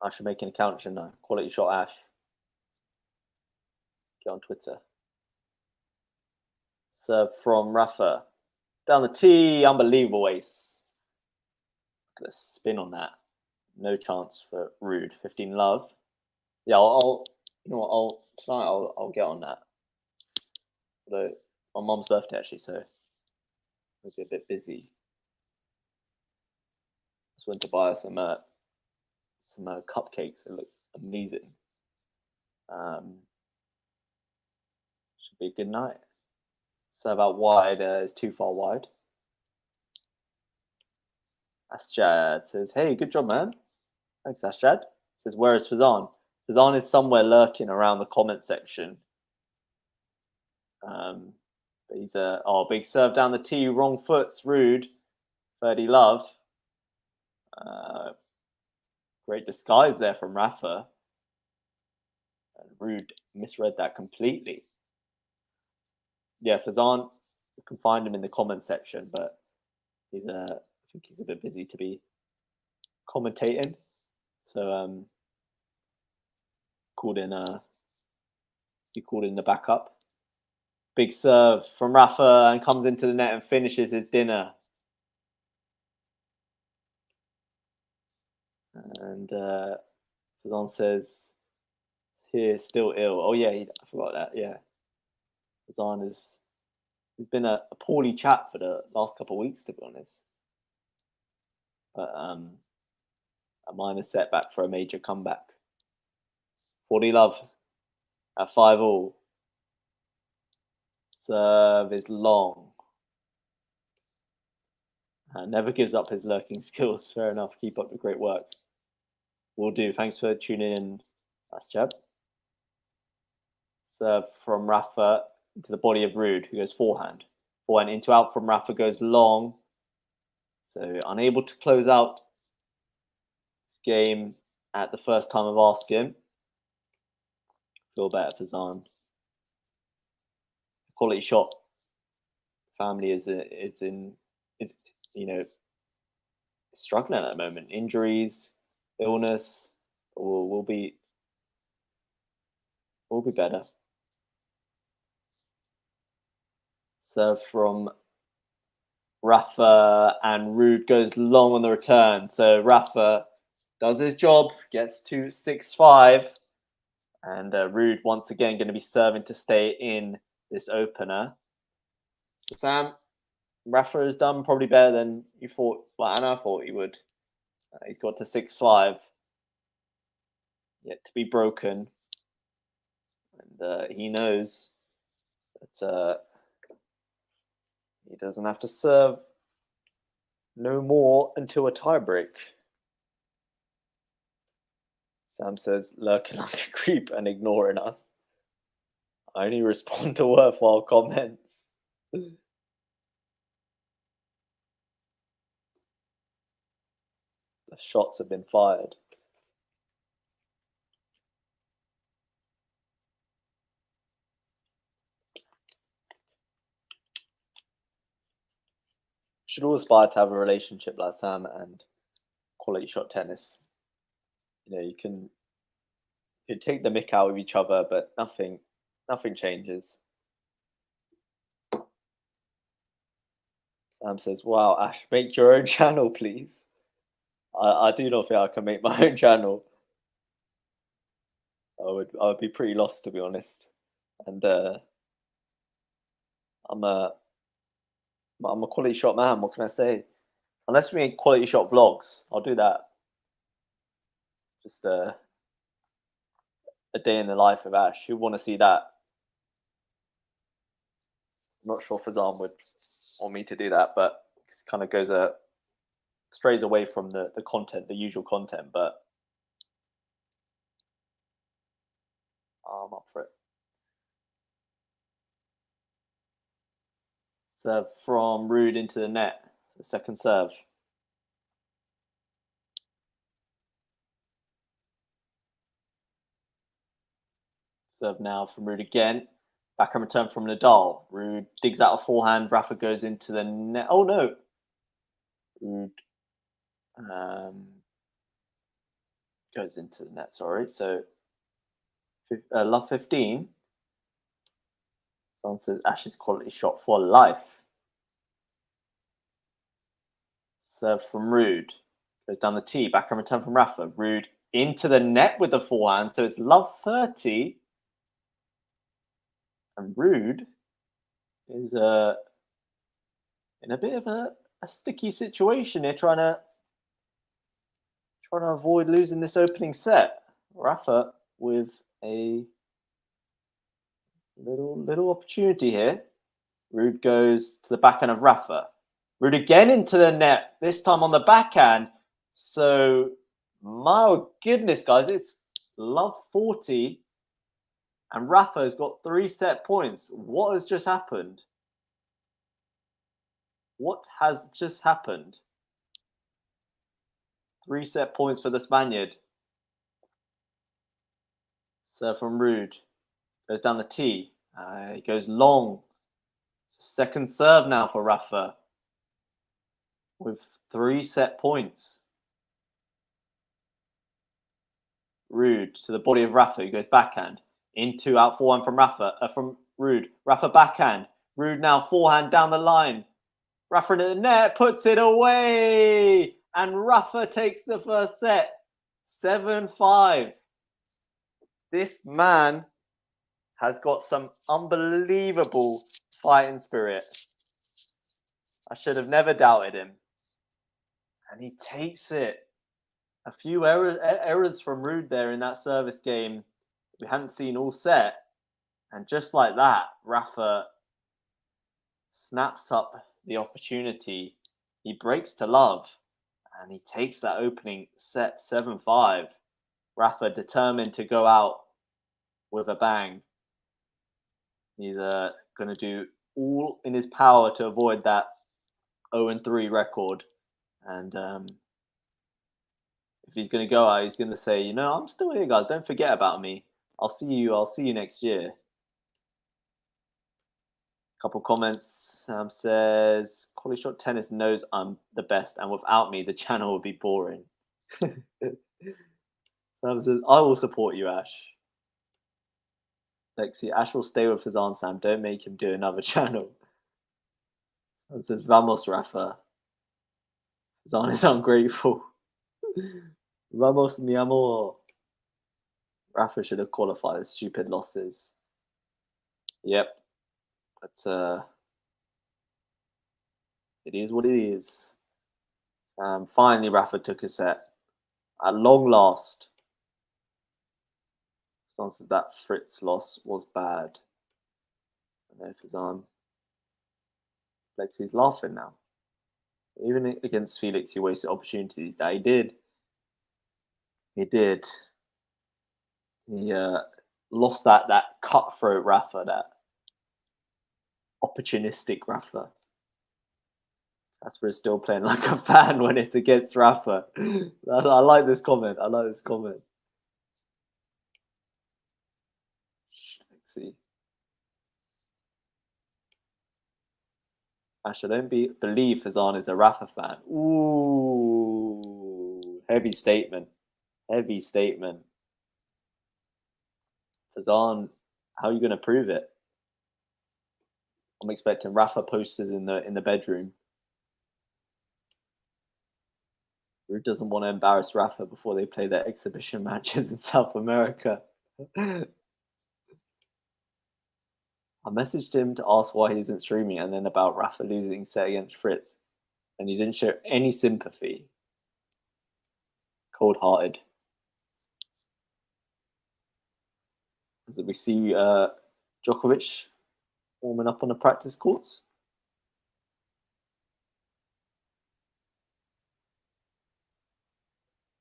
[SPEAKER 1] I should make an account, shouldn't I? QualityShot Ash. Get on Twitter. Serve from Rafa. Down the tee. Unbelievable ace. Look at the spin on that. No chance for RUUD. 15 love. Yeah, I'll you know what? Tonight I'll get on that. Although my mom's birthday actually, so we'll be a bit busy. Just went to buy some cupcakes. They look amazing. Should be a good night. Serve out wide is too far wide. Asjad says, hey, good job, man. Thanks, Asjad. Says, where is Fazan? Fazan is somewhere lurking around the comment section. But he's big serve down the tee, wrong foot's RUUD. 30 love. Great disguise there from Rafa. And RUUD misread that completely. Yeah, Fazan, you can find him in the comment section, but he's I think he's a bit busy to be commentating. So he called in the backup. Big serve from Rafa and comes into the net and finishes his dinner. And Fazan says, here, still ill. Oh, yeah, I forgot that. Yeah. Fazan he's been a poorly chap for the last couple of weeks, to be honest. But a minor setback for a major comeback. 40 love at 5-all. Serve is long. Never gives up his lurking skills. Fair enough. Keep up the great work. Will do. Thanks for tuning in. That's jab. Serve from Rafa into the body of RUUD, who goes forehand. Forehand into out from Rafa goes long. So unable to close out this game at the first time of asking. Feel better for Zahn. QualityShot family is struggling at the moment. Injuries, illness. Will be better. Serve from Rafa and RUUD goes long on the return. So Rafa does his job, gets to 6-5. And RUUD once again going to be serving to stay in this opener. So Sam, Rafa has done probably better than you thought. Well, and I thought he would. He's got to 6-5. Yet to be broken. And he knows that he doesn't have to serve no more until a tiebreak. Sam says, lurking like a creep and ignoring us. I only respond to worthwhile comments. The shots have been fired. Should all aspire to have a relationship like Sam and QualityShot tennis. You can take the mick out of each other, but nothing changes. Sam says, wow, Ash, make your own channel, please. I do not think I can make my own channel. I would be pretty lost, to be honest. And I'm a quality shot man. What can I say? Unless we make quality shot vlogs, I'll do that. Just a day in the life of Ash. Who want to see that? I'm not sure Fazan would want me to do that, but it kind of strays away from the content, the usual content. But I'm up for it. Serve from RUUD into the net. So second serve. Serve now from RUUD again. Backhand return from NADAL. RUUD digs out a forehand. Rafa goes into the net. Oh no. RUUD goes into the net, sorry. So love 15. Someone says Ash's quality shot for life. Serve from RUUD. Goes down the tee. Backhand return from Rafa. RUUD into the net with the forehand. So it's love 30. And RUUD is in a bit of a sticky situation here, trying to avoid losing this opening set. Rafa with a little opportunity here. RUUD goes to the backhand of Rafa. RUUD again into the net, this time on the backhand. So, my goodness, guys, it's love 40. And Rafa has got 3 set points. What has just happened? What has just happened? 3 set points for the Spaniard. Serve from RUUD. Goes down the tee. He goes long. Second serve now for Rafa. With 3 set points. RUUD to the body of Rafa. He goes backhand. Into out forehand from Rafa. From RUUD. Rafa backhand. RUUD now forehand down the line. Rafa into the net. Puts it away. And Rafa takes the first set. 7-5. This man has got some unbelievable fighting spirit. I should have never doubted him. And he takes it. A few errors from RUUD there in that service game we hadn't seen all set. And just like that, Rafa snaps up the opportunity. He breaks to love. And he takes that opening set 7-5. Rafa determined to go out with a bang. He's going to do all in his power to avoid that 0-3 record. And if he's going to go out, he's going to say, you know, I'm still here, guys. Don't forget about me. I'll see you next year. Couple comments. Sam says, QualityShot Tennis knows I'm the best, and without me, the channel would be boring. Sam says, I will support you, Ash. Lexi, Ash will stay with Fazan, Sam. Don't make him do another channel. Sam says, Vamos, Rafa. Fazan is ungrateful. Vamos, mi amor. Rafa should have qualified his stupid losses. Yep. But it is what it is. Finally, Rafa took a set. At long last. Fazan says that Fritz loss was bad. And then Fazan. Lexi's laughing now. Even against Felix, he wasted opportunities. That he did. He did. He lost that cutthroat Rafa, that opportunistic Rafa. Casper is still playing like a fan when it's against Rafa. I like this comment. Let's see. Ash, I don't believe Fazan is a Rafa fan. Ooh, heavy statement. Heavy statement. Fazan, how are you going to prove it? I'm expecting Rafa posters in the bedroom. RUUD doesn't want to embarrass Rafa before they play their exhibition matches in South America. I messaged him to ask why he isn't streaming and then about Rafa losing set against Fritz, and he didn't show any sympathy. Cold-hearted. As we see Djokovic warming up on the practice courts.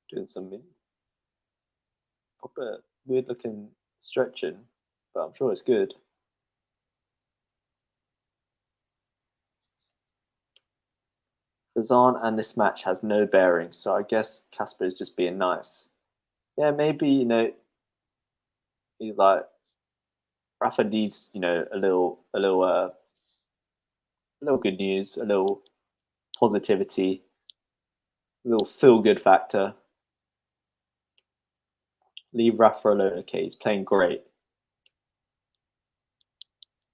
[SPEAKER 1] Doing some proper weird-looking stretching, but I'm sure it's good. Fazan and this match has no bearing, so I guess Casper is just being nice. Yeah, maybe, you know, he's like, Rafa needs, you know, a little good news, a little positivity, a little feel-good factor. Leave Rafa alone, okay? He's playing great.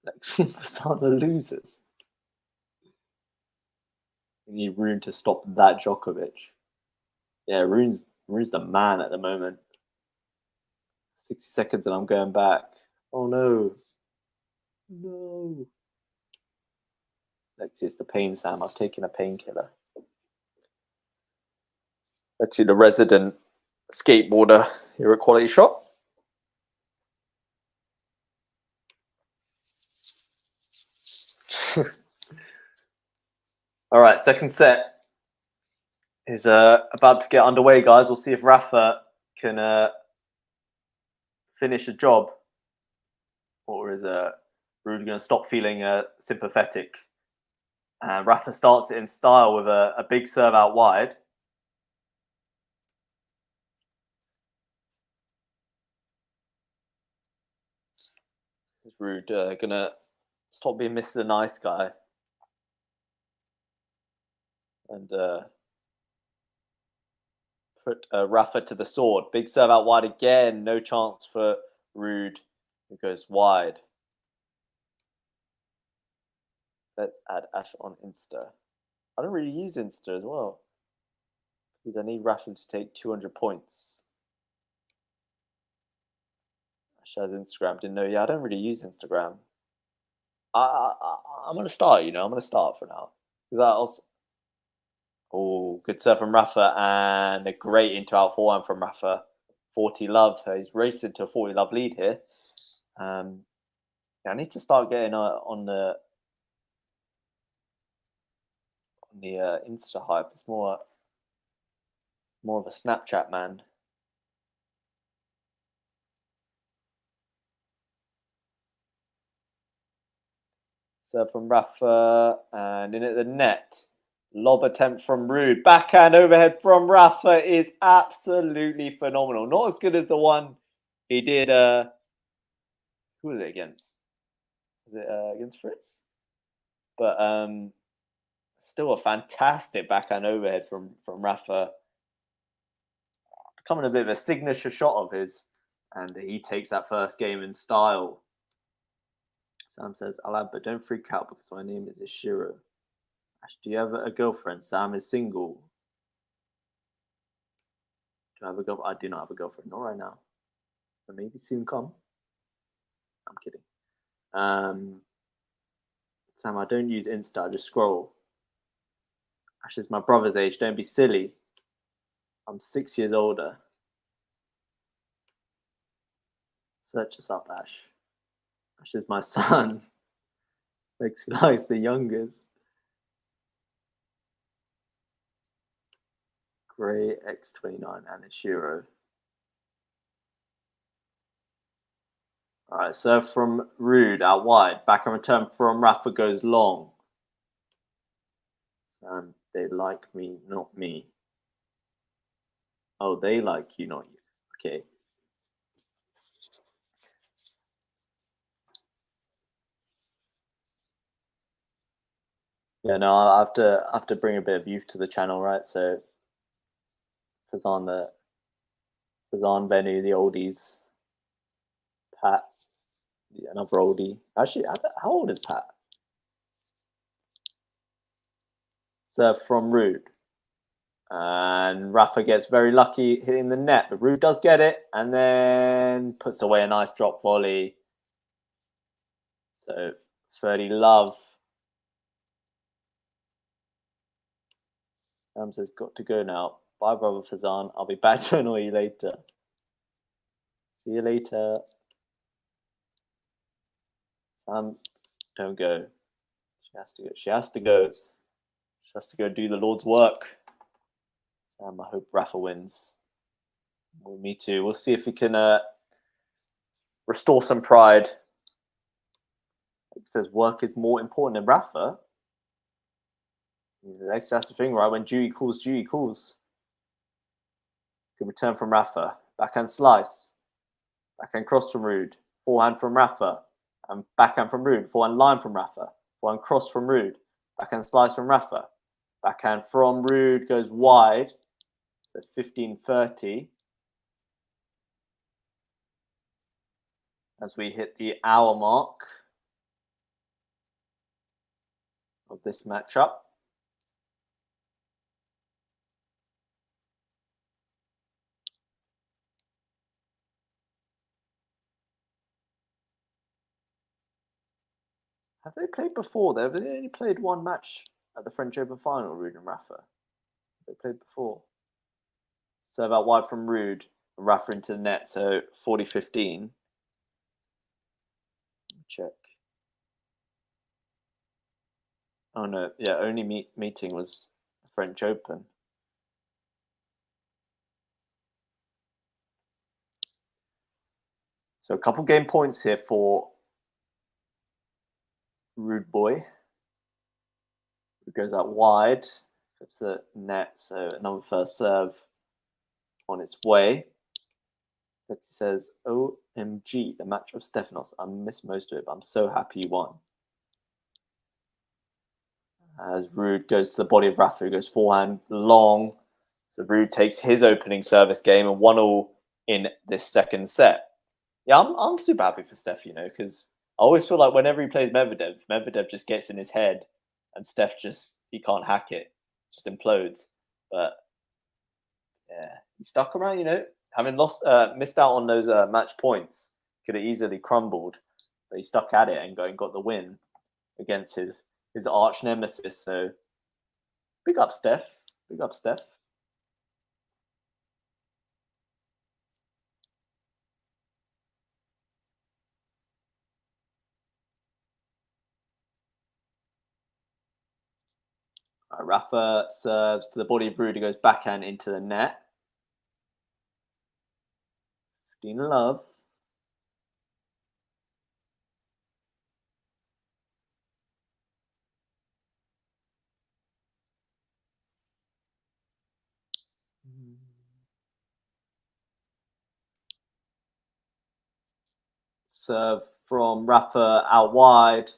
[SPEAKER 1] Lexi and Fazan are losers. We need Rune to stop that Djokovic. Yeah, Rune's the man at the moment. 60 seconds and I'm going back. Oh no. No. Lexi, it's the pain, Sam. I've taken a painkiller. Lexi, the resident skateboarder here at QualityShot. All right, second set is about to get underway, guys. We'll see if Rafa can finish the job, or is RUUD going to stop feeling sympathetic? And Rafa starts it in style with a big serve out wide. Is RUUD going to stop being Mr. Nice Guy and put Rafa to the sword? Big serve out wide again. No chance for RUUD. It goes wide. Let's add Ash on Insta. I don't really use Insta as well, because I need Rafa to take 200 points. Ash has Instagram. Didn't know. Yeah, I don't really use Instagram. I'm going to start, you know. I'm going to start for now. Oh, good serve from Rafa and a great into out forehand from Rafa. 40 love. He's racing to a 40 love lead here. Yeah, I need to start getting on the Insta hype. It's more of a Snapchat man. Serve from Rafa and in at the net. Lob attempt from RUUD. Backhand overhead from Rafa is absolutely phenomenal. Not as good as the one he did. Who was it against? Was it against Fritz? But still a fantastic backhand overhead from Rafa. Becoming a bit of a signature shot of his. And he takes that first game in style. Sam says, Alab, but don't freak out because my name is Ishiro. Ash, do you have a girlfriend? Sam is single. Do I have a girlfriend? I do not have a girlfriend. Not right now. But maybe soon come. I'm kidding. Sam, I don't use Insta. I just scroll. Ash is my brother's age. Don't be silly. I'm 6 years older. Search us up, Ash. Ash is my son. Makes likes the youngest. Gray X29 and Ishiro. All right, serve from RUUD out wide. Back and return from Rafa goes long. Sam, they like me, not me. Oh, they like you, not you. Okay. Yeah, no, I have to bring a bit of youth to the channel, right? So Fazan Venu, the oldies. Pat, another oldie. Actually, how old is Pat? Serve from RUUD. And Rafa gets very lucky hitting the net, but RUUD does get it and then puts away a nice drop volley. So 30 love. Hamza's got to go now. Bye, brother Fazan. I'll be back to annoy you later. See you later. Sam, don't go. She has to go. She has to go. She has to go do the Lord's work. Sam, I hope Rafa wins. Well, me too. We'll see if we can restore some pride. It says work is more important than Rafa. That's the thing, right? When duty calls, duty calls. Good return from Rafa. Backhand slice. Backhand cross from RUUD. Forehand from Rafa. And backhand from RUUD. Forehand line from Rafa. Forehand cross from RUUD. Backhand slice from Rafa. Backhand from RUUD goes wide. So 15-30. As we hit the hour mark of this matchup. Have they played before? They've only played one match at the French Open final, RUUD and Rafa. They played before. Serve out wide from RUUD and Rafa into the net, so 40-15. Check. Oh no, yeah, only meeting was the French Open. So a couple game points here for RUUD boy. It goes out wide, flips the net, so another first serve on its way. It says, OMG, the match of Stefanos. I missed most of it, but I'm so happy he won. As RUUD goes to the body of Rafa, he goes forehand long. So RUUD takes his opening service game and 1-1 in this second set. Yeah, I'm super happy for Steph, you know, because I always feel like whenever he plays Medvedev just gets in his head and Steph he can't hack it, just implodes. But yeah, he stuck around, you know, having missed out on those match points, could have easily crumbled, but he stuck at it and got the win against his arch nemesis. So big up Steph. Big up Steph. Rafa serves to the body of RUUD. He goes backhand into the net. 15 love. Serve from Rafa out wide.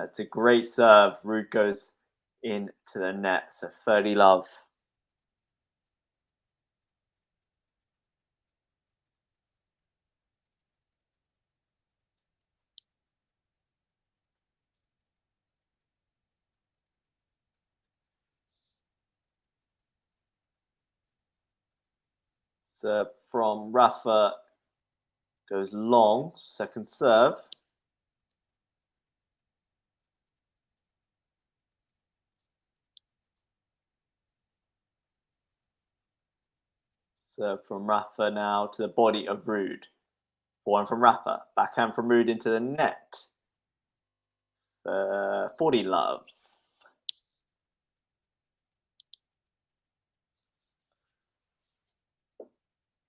[SPEAKER 1] It's a great serve. RUUD goes into the net. So 30 love. Serve from Rafa goes long. Second serve. Serve from Rafa now to the body of RUUD. Forehand from Rafa. Backhand from RUUD into the net. 40 love.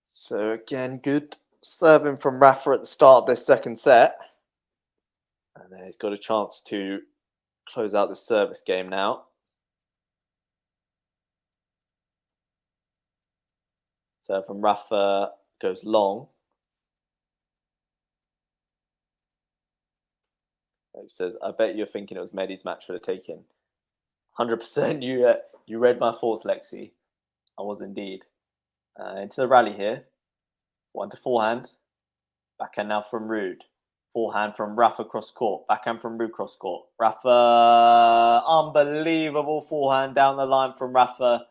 [SPEAKER 1] So again, good serving from Rafa at the start of this second set. And then he's got a chance to close out the service game now. Serve from Rafa goes long. He says, I bet you're thinking it was Mehdi's match for the taking. 100% you read my thoughts, Lexi. I was indeed. Into the rally here. One to forehand. Backhand now from RUUD. Forehand from Rafa cross court. Backhand from RUUD cross court. Rafa, unbelievable forehand down the line from Rafa.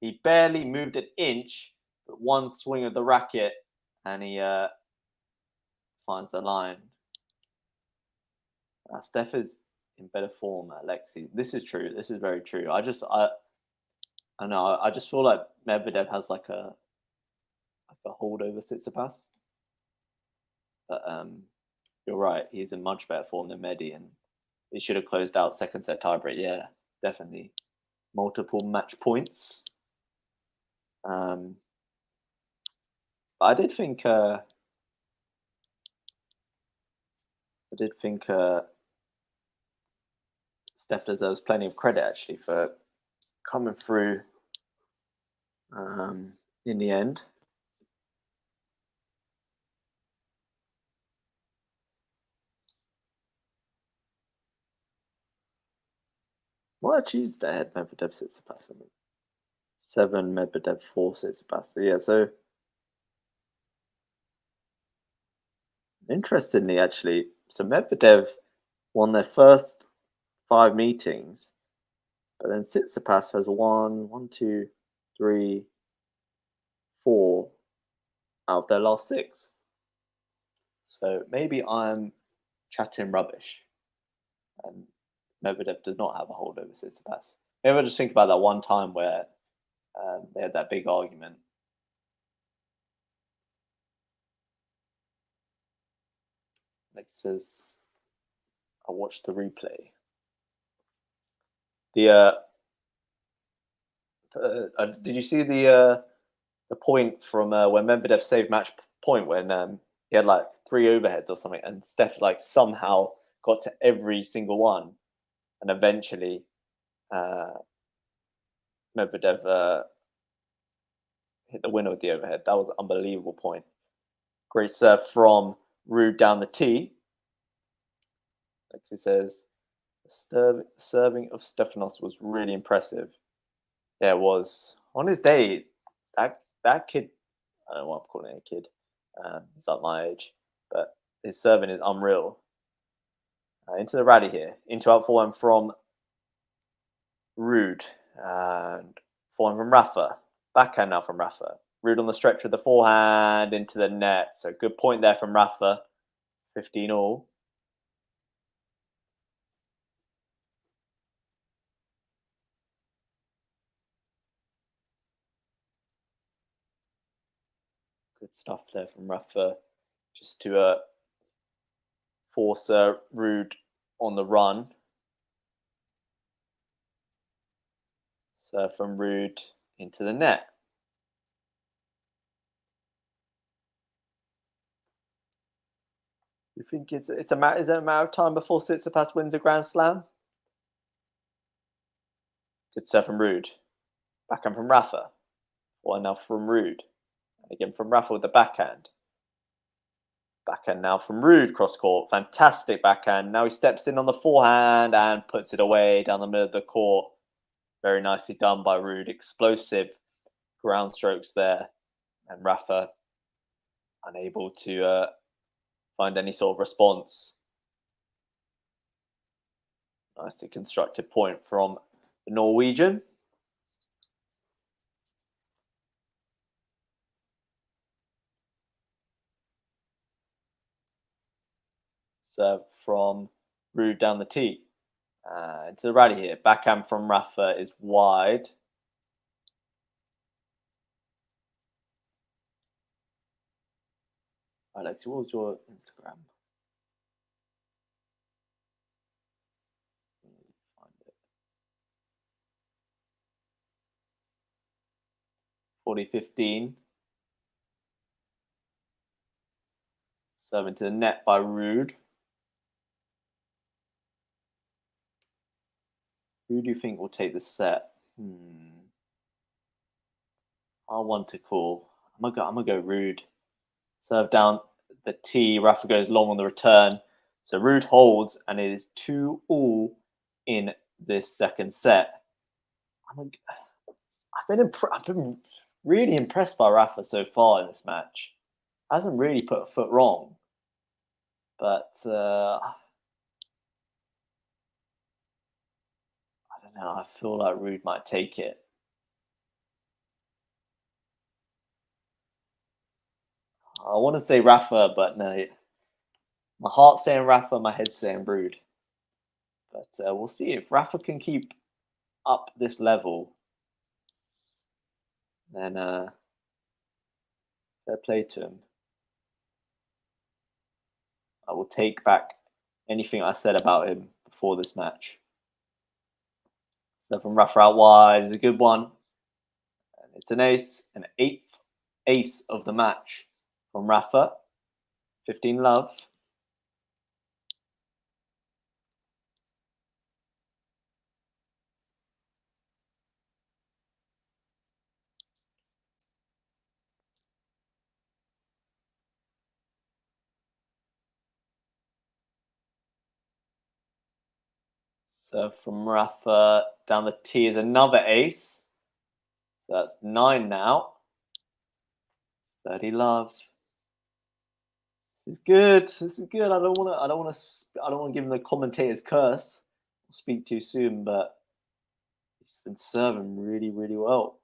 [SPEAKER 1] He barely moved an inch, but one swing of the racket, and he finds the line. Steph is in better form, Alexei. This is true. This is very true. I know. I just feel like Medvedev has like a hold over Tsitsipas. But you're right. He's in much better form than Medi, and he should have closed out second set tiebreak. Yeah, definitely. Multiple match points. But I did think. Steph deserves plenty of credit actually for coming through in the end. What achieves the head Medvedev Tsitsipas? 7 Medvedev 4 Tsitsipas. So yeah, so interestingly, actually, so Medvedev won their first 5 meetings, but then Tsitsipas has won 1, 2, 3, 4 out of their last 6. So maybe I'm chatting rubbish, and Medvedev does not have a hold over Tsitsipas. Maybe I just think about that one time where they had that big argument. Next says, I watched the replay. Did you see the point from when Medvedev saved match point when he had like 3 overheads or something, and Steph like somehow got to every single one, and eventually Medvedev hit the winner with the overhead. That was an unbelievable point. Great serve from RUUD down the tee. Lexi says, the serving of Stefanos was really impressive. Yeah, it was. On his day, that kid, I don't know what I'm calling it a kid. He's like my age, but his serving is unreal. Into the rally here. Into out forehand from RUUD. And forehand from Rafa. Backhand now from Rafa. RUUD on the stretch with the forehand into the net. So good point there from Rafa. 15 all. Good stuff there from Rafa. Just to force RUUD on the run. So from RUUD into the net. You think is it a matter of time before Tsitsipas wins a Grand Slam? Good serve from RUUD. Backhand from Rafa. One now from RUUD. And again from Rafa with the backhand. Backhand now from RUUD cross court. Fantastic backhand. Now he steps in on the forehand and puts it away down the middle of the court. Very nicely done by RUUD. Explosive ground strokes there. And Rafa unable to find any sort of response. Nicely constructed point from the Norwegian. Serve from RUUD down the tee. Into the rally here. Backhand from Rafa is wide. Alex, what was your Instagram? Find it. 40-15. Serve into the net by RUUD. Who do you think will take the set? I want to call. I'm gonna go RUUD. Serve down the tee. Rafa goes long on the return. So RUUD holds, and it is 2-all in this second set. I've been really impressed by Rafa so far in this match. Hasn't really put a foot wrong, but I don't know. I feel like RUUD might take it. I want to say Rafa, but no. My heart's saying Rafa, my head's saying RUUD. But we'll see if Rafa can keep up this level. Then fair play to him. I will take back anything I said about him before this match. So from Rafa out wide is a good one. And it's an ace, an 8th ace of the match from Rafa. 15 love. So from Rafa down the tee is another ace. So that's 9 now. 30 love. This is good. This is good. I don't want to give him the commentator's curse. I'll speak too soon, but he's been serving really, really well.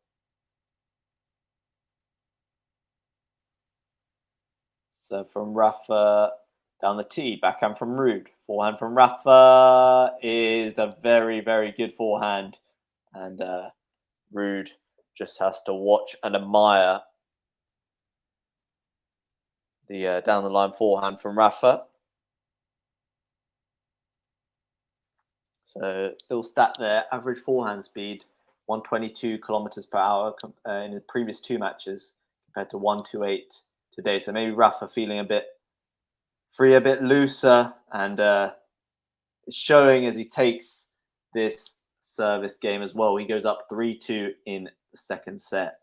[SPEAKER 1] So from Rafa down the tee, backhand from RUUD. Forehand from Rafa is a very, very good forehand. And RUUD just has to watch and admire the down the line forehand from Rafa. So little stat there, average forehand speed 122 kilometers per hour in the previous 2 matches compared to 128 today. So maybe Rafa feeling a bit free, a bit looser, and it's showing as he takes this service game as well. He goes up 3-2 in the second set.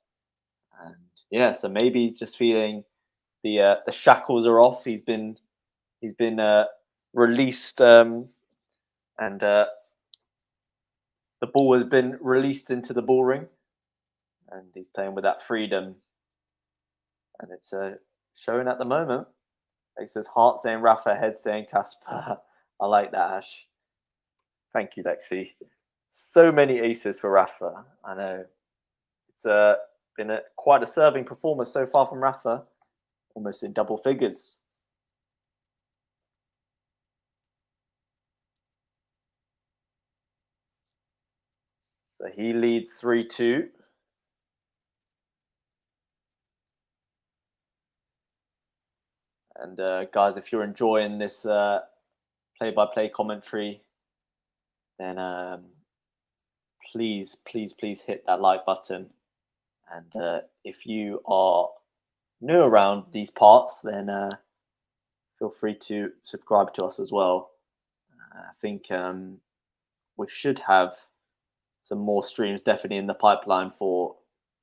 [SPEAKER 1] And yeah, so maybe he's just feeling the shackles are off. He's been released, and the ball has been released into the ball ring, and he's playing with that freedom, and it's showing at the moment. It says heart saying Rafa, head saying Casper. I like that, Ash. Thank you, Lexi. So many aces for Rafa. I know it's been quite a serving performance so far from Rafa, almost in double figures. So he leads 3-2. And guys, if you're enjoying this play-by-play commentary, then please hit that like button. And if you are new around these parts, then feel free to subscribe to us as well. I think we should have some more streams definitely in the pipeline for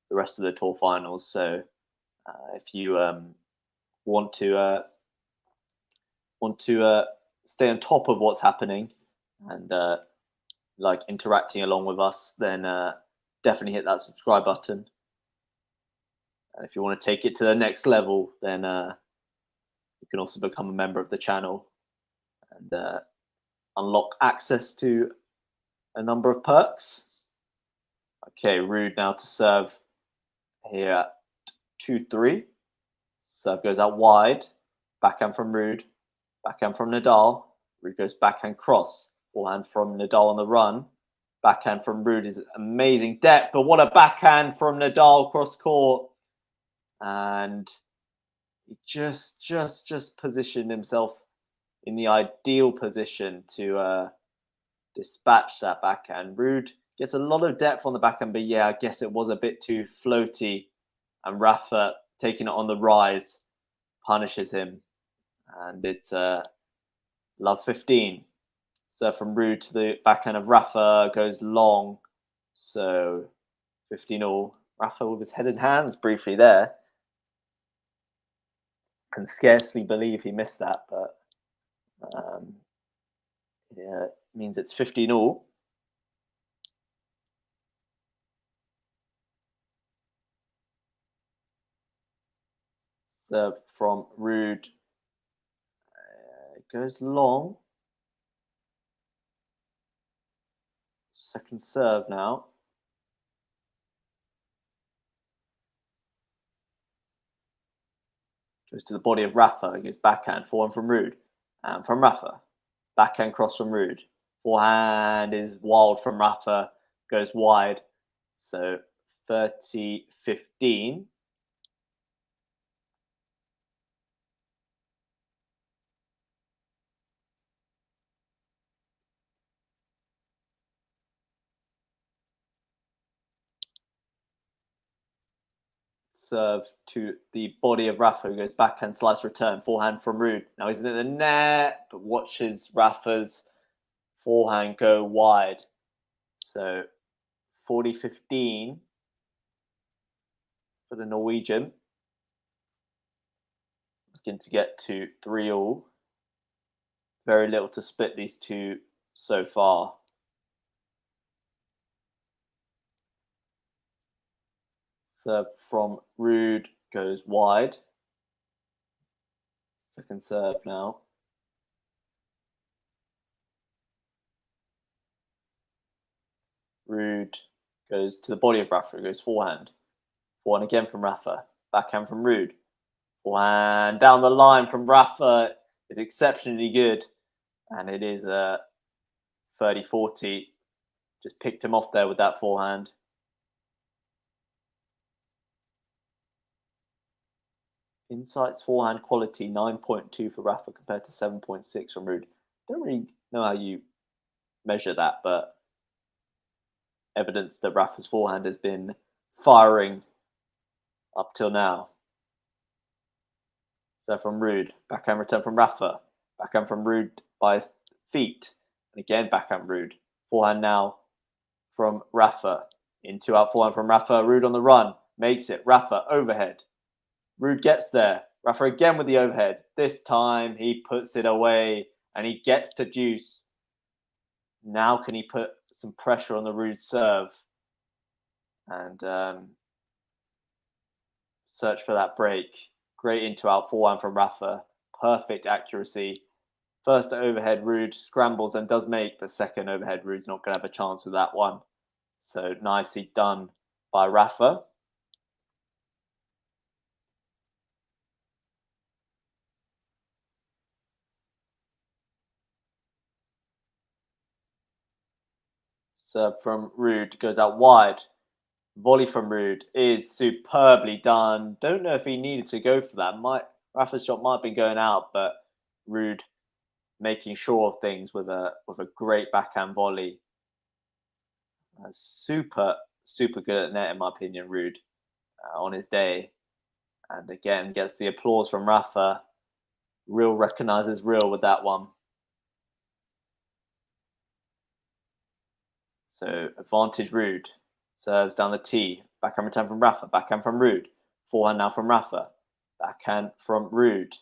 [SPEAKER 1] the rest of the tour finals. So if you want to stay on top of what's happening and like interacting along with us, then definitely hit that subscribe button. And if you want to take it to the next level, then you can also become a member of the channel and unlock access to a number of perks. Okay, RUUD now to serve here at 2-3. Serve goes out wide. Backhand from RUUD. Backhand from NADAL. RUUD goes backhand cross. Forehand from NADAL on the run. Backhand from RUUD is amazing depth, but what a backhand from NADAL cross court. And he just positioned himself in the ideal position to dispatch that backhand. RUUD gets a lot of depth on the backhand, but yeah, I guess it was a bit too floaty. And Rafa, taking it on the rise, punishes him. And it's love 15. So from RUUD to the backhand of Rafa goes long. So 15 all. Rafa with his head in hands briefly there. Can scarcely believe he missed that, but yeah, it means it's 15 all. Serve from RUUD. It goes long. Second serve now. Goes to the body of Rafa. He goes backhand, forehand from RUUD. And from Rafa. Backhand cross from RUUD. Forehand is wild from Rafa. Goes wide. So 30-15. Serve to the body of Rafa, who goes backhand slice return, forehand from RUUD. Now he's in the net, but watches Rafa's forehand go wide. So 40-15 for the Norwegian. Looking to get to 3-all. Very little to split these two so far. Serve from RUUD goes wide. Second serve now. RUUD goes to the body of Rafa, goes forehand. Forehand again from Rafa. Backhand from RUUD. Forehand down the line from Rafa is exceptionally good. And it is 30-40. Just picked him off there with that forehand. Insights forehand quality 9.2 for Rafa compared to 7.6 from RUUD. Don't really know how you measure that, but evidence that Rafa's forehand has been firing up till now. So from RUUD, backhand return from Rafa, backhand from RUUD by his feet, and again backhand RUUD. Forehand now from Rafa, in 2-out forehand from Rafa. RUUD on the run, makes it. Rafa overhead. RUUD gets there. Rafa again with the overhead. This time he puts it away and he gets to deuce. Now can he put some pressure on the RUUD serve and search for that break? Great into-out forehand from Rafa. Perfect accuracy. First overhead, RUUD scrambles and does make, but second overhead, RUUD's not going to have a chance with that one. So nicely done by Rafa. Serve from RUUD goes out wide. Volley from RUUD is superbly done. Don't know if he needed to go for that. Rafa's shot might have been going out, but RUUD making sure of things with a great backhand volley. Super good at net, in my opinion, RUUD on his day. And again, gets the applause from Rafa. Real recognizes real with that one. So advantage RUUD. Serves down the tee. Backhand return from Rafa. Backhand from RUUD. Forehand now from Rafa. Backhand from RUUD.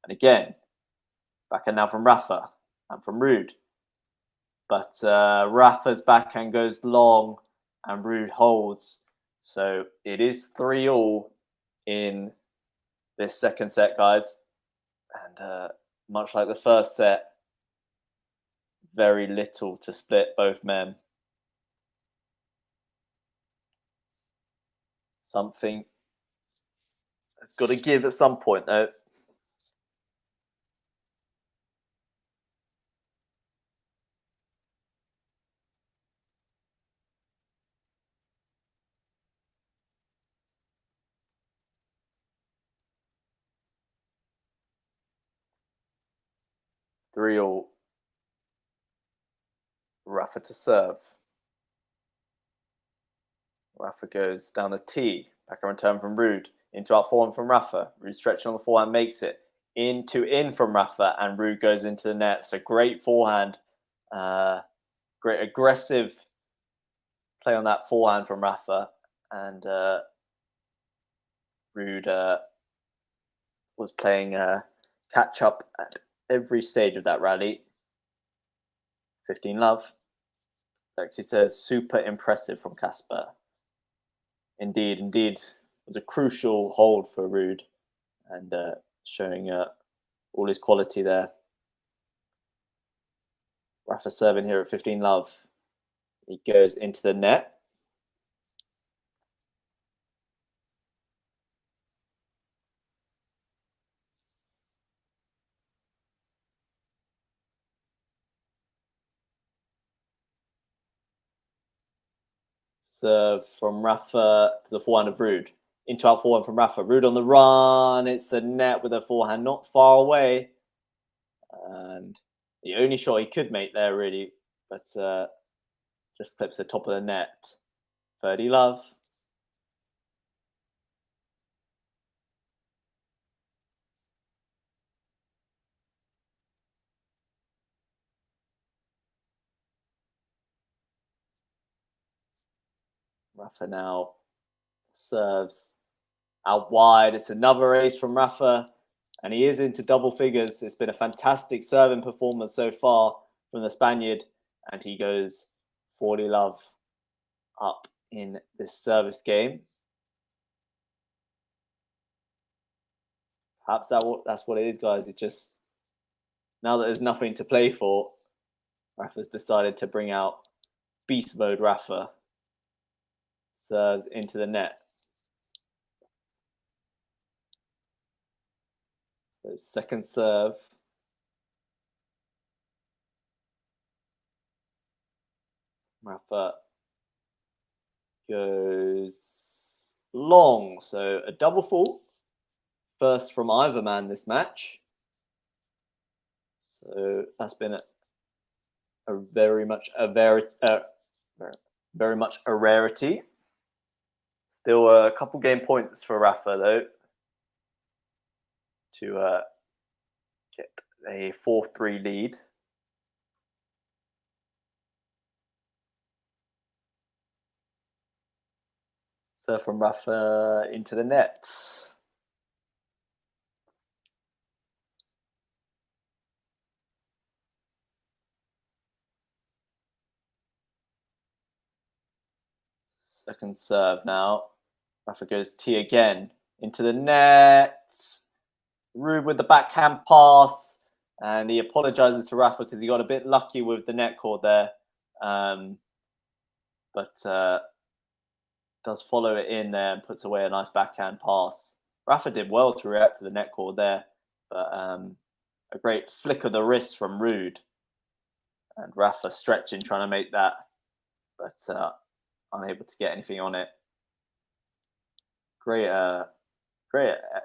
[SPEAKER 1] And again, backhand now from Rafa. And from RUUD. But Rafa's backhand goes long and RUUD holds. So it is 3-all in this second set, guys. And much like the first set, very little to split both men. Something has got to give at some point, though. Three all. Rafa to serve. Rafa goes down the tee. Backhand return from RUUD. Into out forehand from Rafa. RUUD stretching on the forehand, makes it. In from Rafa, and RUUD goes into the net. So great forehand. Great aggressive play on that forehand from Rafa. And RUUD was playing catch up at every stage of that rally. 15 love. Actually says super impressive from Casper. Indeed, it was a crucial hold for RUUD and showing all his quality there. Rafa serving here at 15 love. He goes into the net. Serve from Rafa to the forehand of RUUD. Into out forehand from Rafa. RUUD on the run. It's the net with a forehand not far away. And the only shot he could make there, really, but just clips the top of the net. 30 love. Rafa now serves out wide. It's another ace from Rafa, and he is into double figures. It's been a fantastic serving performance so far from the Spaniard, and he goes 40 love up in this service game. Perhaps that's what it is, guys. It's just now that there's nothing to play for, Rafa's decided to bring out beast mode Rafa. Serves into the net. So second serve. Rafa goes long. So a double fault. First from either man this match. So that's been very much a rarity. Still a couple game points for Rafa though to get a 4-3 lead. Serve from Rafa into the net. Second serve now. Rafa goes T again into the net. RUUD with the backhand pass, and he apologizes to Rafa because he got a bit lucky with the net cord there, but does follow it in there and puts away a nice backhand pass. Rafa did well to react to the net cord there, but a great flick of the wrist from RUUD, and Rafa stretching trying to make that, but unable to get anything on it. Great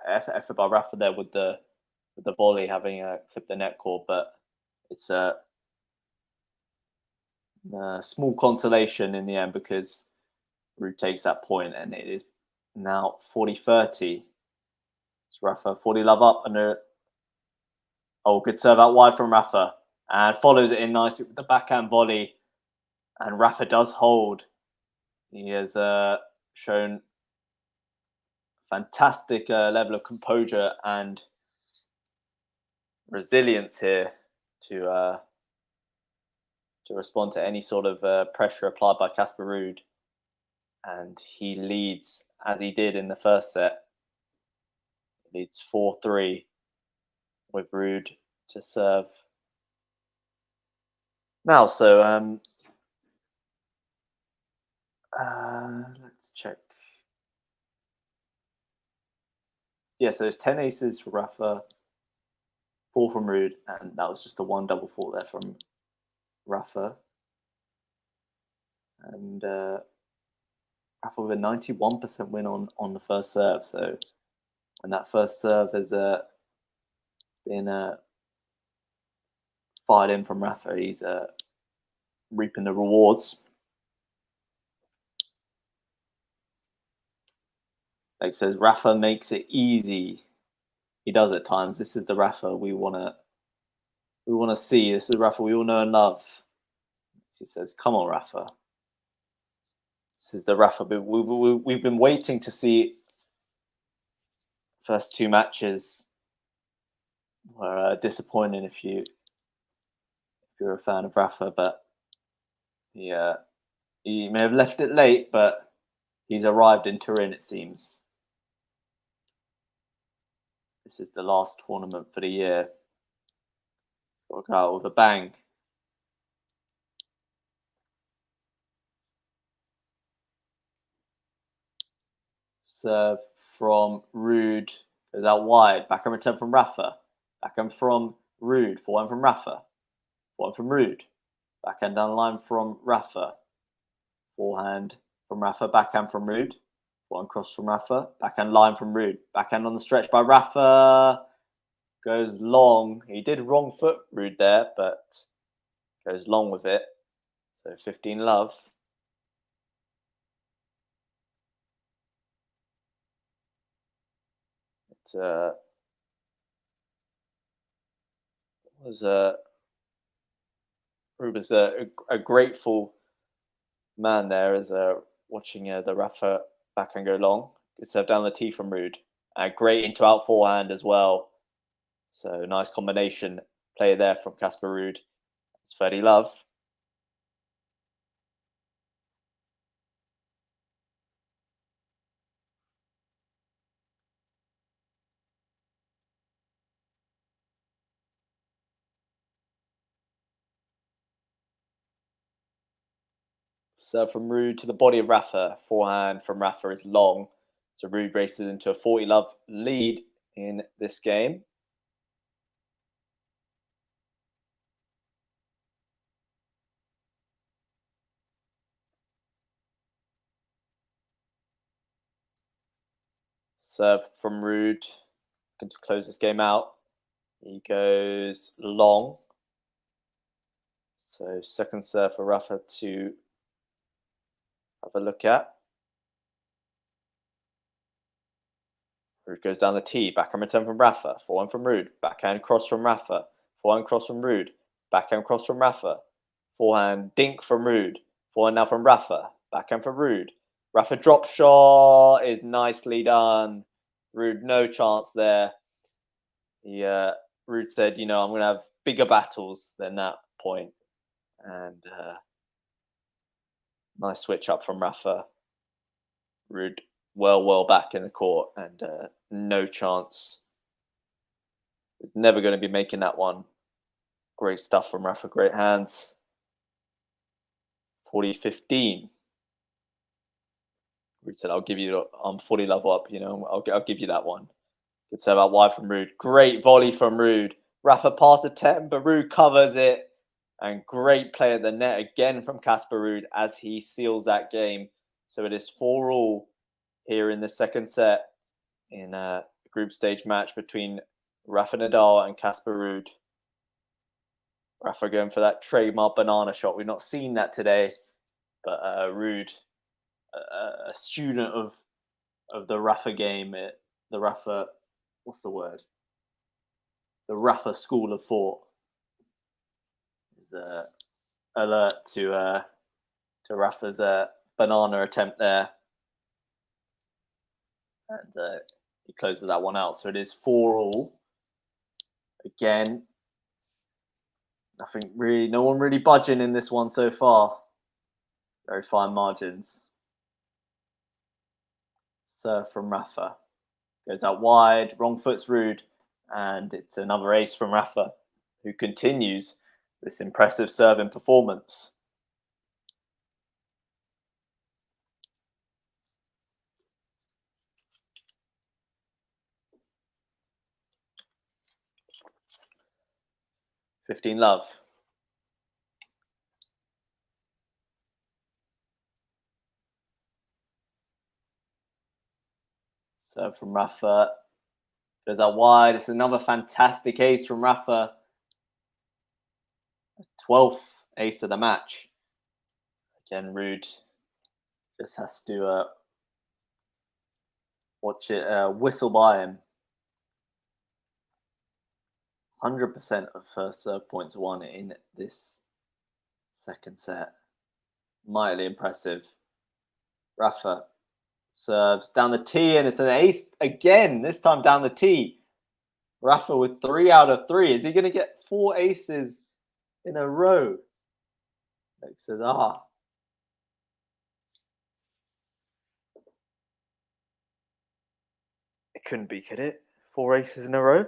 [SPEAKER 1] effort by Rafa there with the volley, having clipped the net cord, but it's a small consolation in the end because RUUD takes that point, and it is now 40-30. It's Rafa 40 love up, and good serve out wide from Rafa, and follows it in nicely with the backhand volley, and Rafa does hold. He has shown fantastic level of composure and resilience here to respond to any sort of pressure applied by Casper RUUD, and he leads as he did in the first set. He leads 4-3 with RUUD to serve now. So let's check. Yeah, so there's 10 aces for Rafa, 4 from RUUD, and that was just a 1 double fault there from Rafa. And Rafa with a 91% win on the first serve. So when that first serve has been fired in from Rafa, he's reaping the rewards. Like says, Rafa makes it easy. He does at times. This is the Rafa we wanna see. This is Rafa we all know and love. He says, "Come on, Rafa." This is the Rafa we've been waiting to see. First 2 matches were disappointing if you're a fan of Rafa, but he may have left it late, but he's arrived in Turin, it seems. This is the last tournament for the year. It's got to go out with a bang. Serve from RUUD goes out wide. Backhand return from Rafa. Backhand from RUUD. Forehand from Rafa. Forehand from RUUD. Backhand down the line from Rafa. Forehand from Rafa, backhand from RUUD. One cross from Rafa, backhand line from RUUD. Backhand on the stretch by Rafa. Goes long. He did wrong foot RUUD there, but goes long with it. So 15 love. It RUUD was a grateful man there as watching the Rafa backhand go long. Good serve down the tee from RUUD. Great into out forehand as well. So nice combination play there from Casper RUUD. It's 30 love. Serve from RUUD to the body of Rafa. Forehand from Rafa is long. So RUUD races into a 40 love lead in this game. Serve from RUUD. Going to close this game out. He goes long. So second serve for Rafa to have a look at. RUUD goes down the tee. Backhand return from Rafa. Forehand from RUUD. Backhand cross from Rafa. Forehand cross from RUUD. Backhand cross from Rafa. Forehand dink from RUUD. Forehand now from Rafa. Backhand from RUUD. Rafa drop shot is nicely done. RUUD no chance there. RUUD said, you know, I'm going to have bigger battles than that point. And nice switch up from Rafa. RUUD well back in the court and no chance. He's never going to be making that one. Great stuff from Rafa, great hands. 40-15. RUUD said, I'll give you, I'm 40 level up, you know, I'll give you that one. Good serve out wide from RUUD. Great volley from RUUD. Rafa past the 10, but RUUD covers it. And great play at the net again from Casper RUUD as he seals that game. So it is 4-all here in the second set in a group stage match between Rafa Nadal and Casper RUUD. Rafa going for that trademark banana shot. We've not seen that today, but RUUD, a student of the Rafa game, the Rafa, what's the word? The Rafa school of thought is alert to Rafa's banana attempt there, and he closes that one out. So it is 4-all. Again, no one really budging in this one so far. Very fine margins. Serve from Rafa. Goes out wide, wrong foot's RUUD, and it's another ace from Rafa, who continues this impressive serving performance. $15 love. Serve from Rafa. Goes out wide. It's another fantastic ace from Rafa. 12th ace of the match. Again, RUUD just has to watch it whistle by him. 100% of first serve points won in this second set. Mightily impressive. Rafa serves down the tee, and it's an ace again, this time down the tee. Rafa with 3 out of 3. Is he going to get 4 aces in a row? Like says, it couldn't be, could it? 4 aces in a row?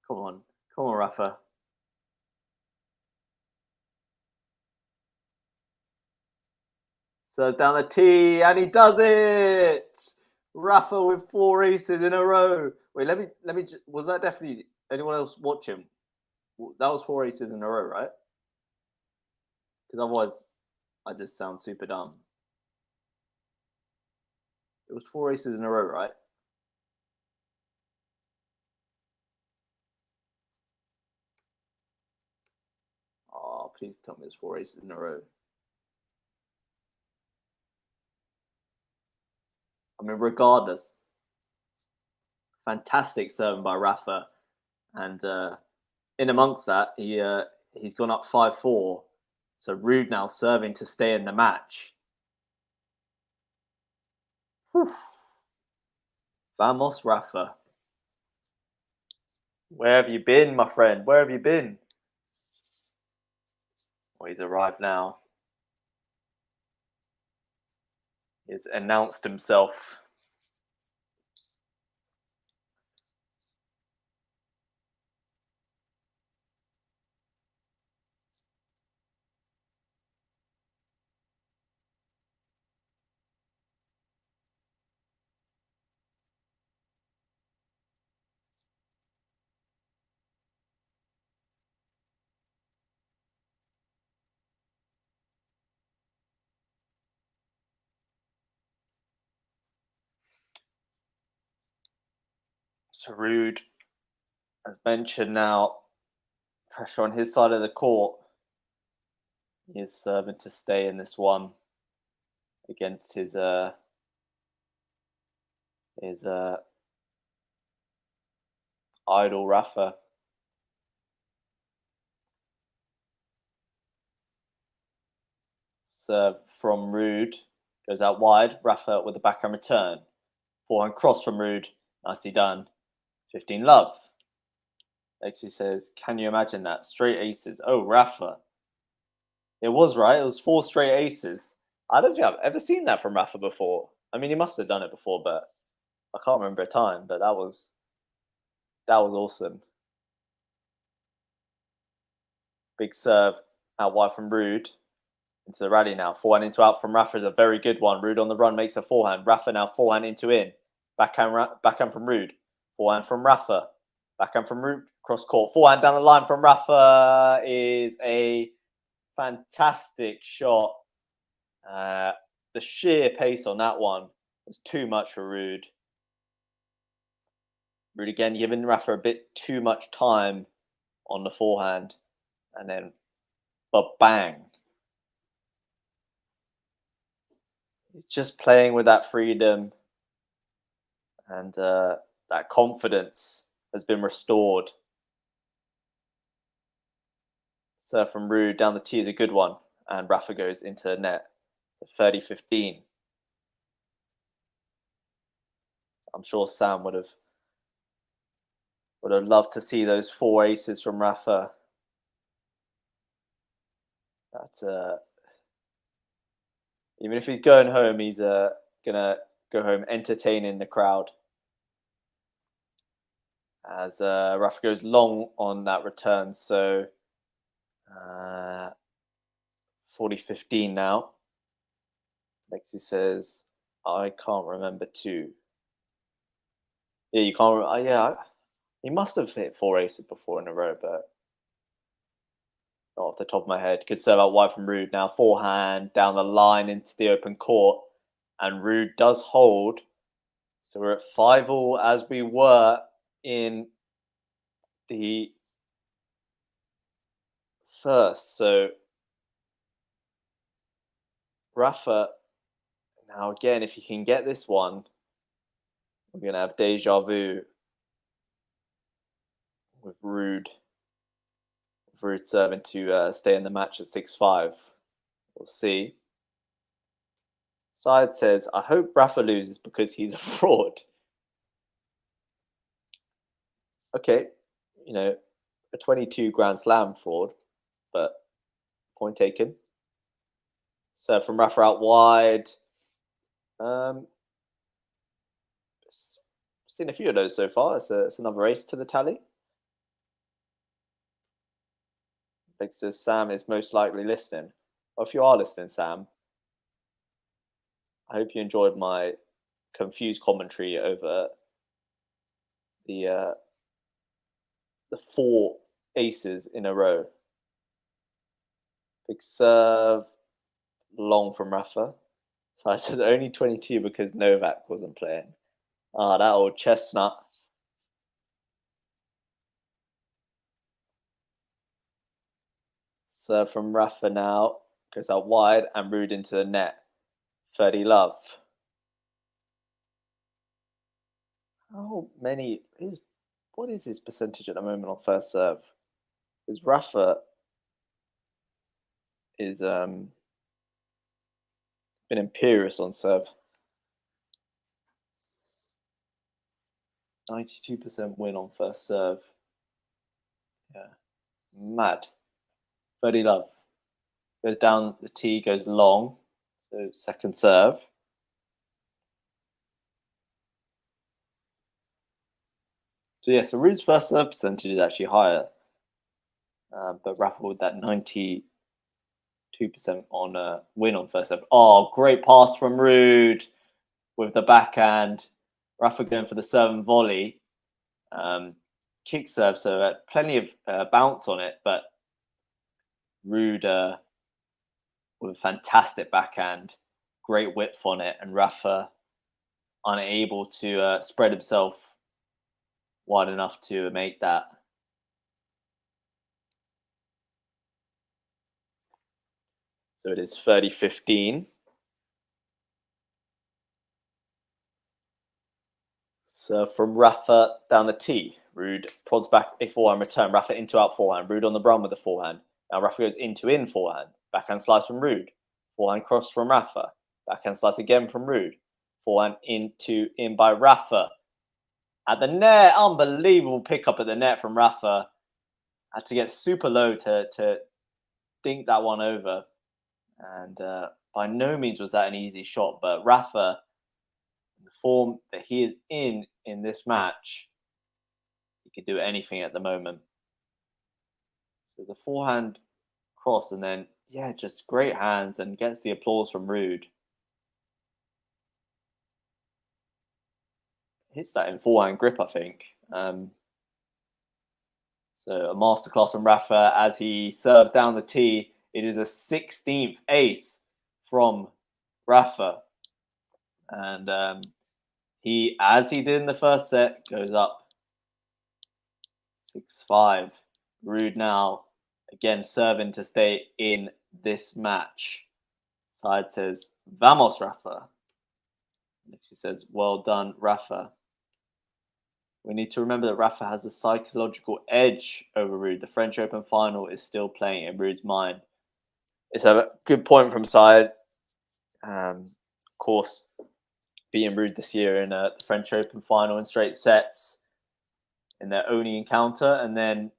[SPEAKER 1] Come on, Rafa. Serves down the tee, and he does it! Rafa with 4 aces in a row. Wait, let me. Was that definitely anyone else watching? That was 4 aces in a row, right? Because otherwise, I just sound super dumb. It was 4 aces in a row, right? Oh, please tell me it's 4 aces in a row. I mean, regardless, fantastic serving by Rafa, and in amongst that, he's gone up 5-4. So RUUD now serving to stay in the match. Whew. Vamos, Rafa. Where have you been, my friend? Where have you been? Well, he's arrived now. He's announced himself. So RUUD, as mentioned now, pressure on his side of the court. He is serving to stay in this one against his idol Rafa. Serve from RUUD goes out wide. Rafa with the backhand return. Forehand cross from RUUD. Nicely done. 15 love. Lexi says, can you imagine that? Straight aces. Oh, Rafa. It was right. It was 4 straight aces. I don't think I've ever seen that from Rafa before. I mean, he must have done it before, but I can't remember a time. But that was awesome. Big serve out wide from RUUD. Into the rally now. Forehand into out from Rafa is a very good one. RUUD on the run makes a forehand. Rafa now forehand into in. Backhand from RUUD. Forehand from Rafa. Backhand from RUUD. Cross court. Forehand down the line from Rafa is a fantastic shot. The sheer pace on that one was too much for RUUD. RUUD again giving Rafa a bit too much time on the forehand. And then, but bang. He's just playing with that freedom, and that confidence has been restored. Serve from RUUD down the tee is a good one, and Rafa goes into the net. So 30-15. I'm sure Sam would have loved to see those 4 aces from Rafa. That's even if he's going home, he's gonna go home entertaining the crowd. As Rafa goes long on that return, so 40-15 now. Lexi says, I can't remember 2. Yeah, you can't. Yeah, he must have hit 4 aces before in a row, but not off the top of my head. Good serve out wide from RUUD now. Forehand down the line into the open court, and RUUD does hold. So we're at 5-all as we were in the first. So Rafa, now again, if you can get this one, we're going to have deja vu with RUUD. RUUD serving to stay in the match at 6-5. We'll see. Side says, I hope Rafa loses because he's a fraud. Okay, you know, a 22 Grand Slam fraud, but point taken. Serve from Rafa out wide. Seen a few of those so far. It's another ace to the tally. Big says Sam is most likely listening. Well, if you are listening, Sam, I hope you enjoyed my confused commentary over the 4 aces in a row. Big serve, long from Rafa. So I said only 22 because Novak wasn't playing. Ah, that old chestnut. Serve from Rafa now. Goes out wide and RUUD into the net. 30 love. How many is what is his percentage at the moment on first serve? Because Rafa is been imperious on serve. 92% win on first serve. Yeah. Mad. 30 love. Goes down the tee, goes long. So second serve. So yeah, so RUUD's first serve percentage is actually higher. But Rafa with that 92% on win on first serve. Oh, great pass from RUUD with the backhand. Rafa going for the serve and volley. Kick serve, so plenty of bounce on it, but RUUD with a fantastic backhand, great width on it, and Rafa unable to spread himself wide enough to make that. So it is 30-15. So from Rafa down the tee, RUUD prods back a forehand return. Rafa into out forehand. RUUD on the run with the forehand. Now Rafa goes into in forehand. Backhand slice from RUUD. Forehand cross from Rafa. Backhand slice again from RUUD. Forehand into in by Rafa. At the net, unbelievable pickup at the net from Rafa. Had to get super low to dink that one over. And by no means was that an easy shot. But Rafa, the form that he is in this match, he could do anything at the moment. So the forehand cross and then, yeah, just great hands and gets the applause from RUUD. Hits that in forehand grip, I think. So a masterclass from Rafa as he serves down the tee. It is a 16th ace from Rafa. And he, as he did in the first set, goes up 6-5. RUUD now, again, serving to stay in this match. Side says, Vamos, Rafa. She says, well done, Rafa. We need to remember that Rafa has a psychological edge over RUUD. The French Open final is still playing in RUUD's mind. It's a good point from Side. Of course, beating RUUD this year in the French Open final in straight sets in their only encounter. And then,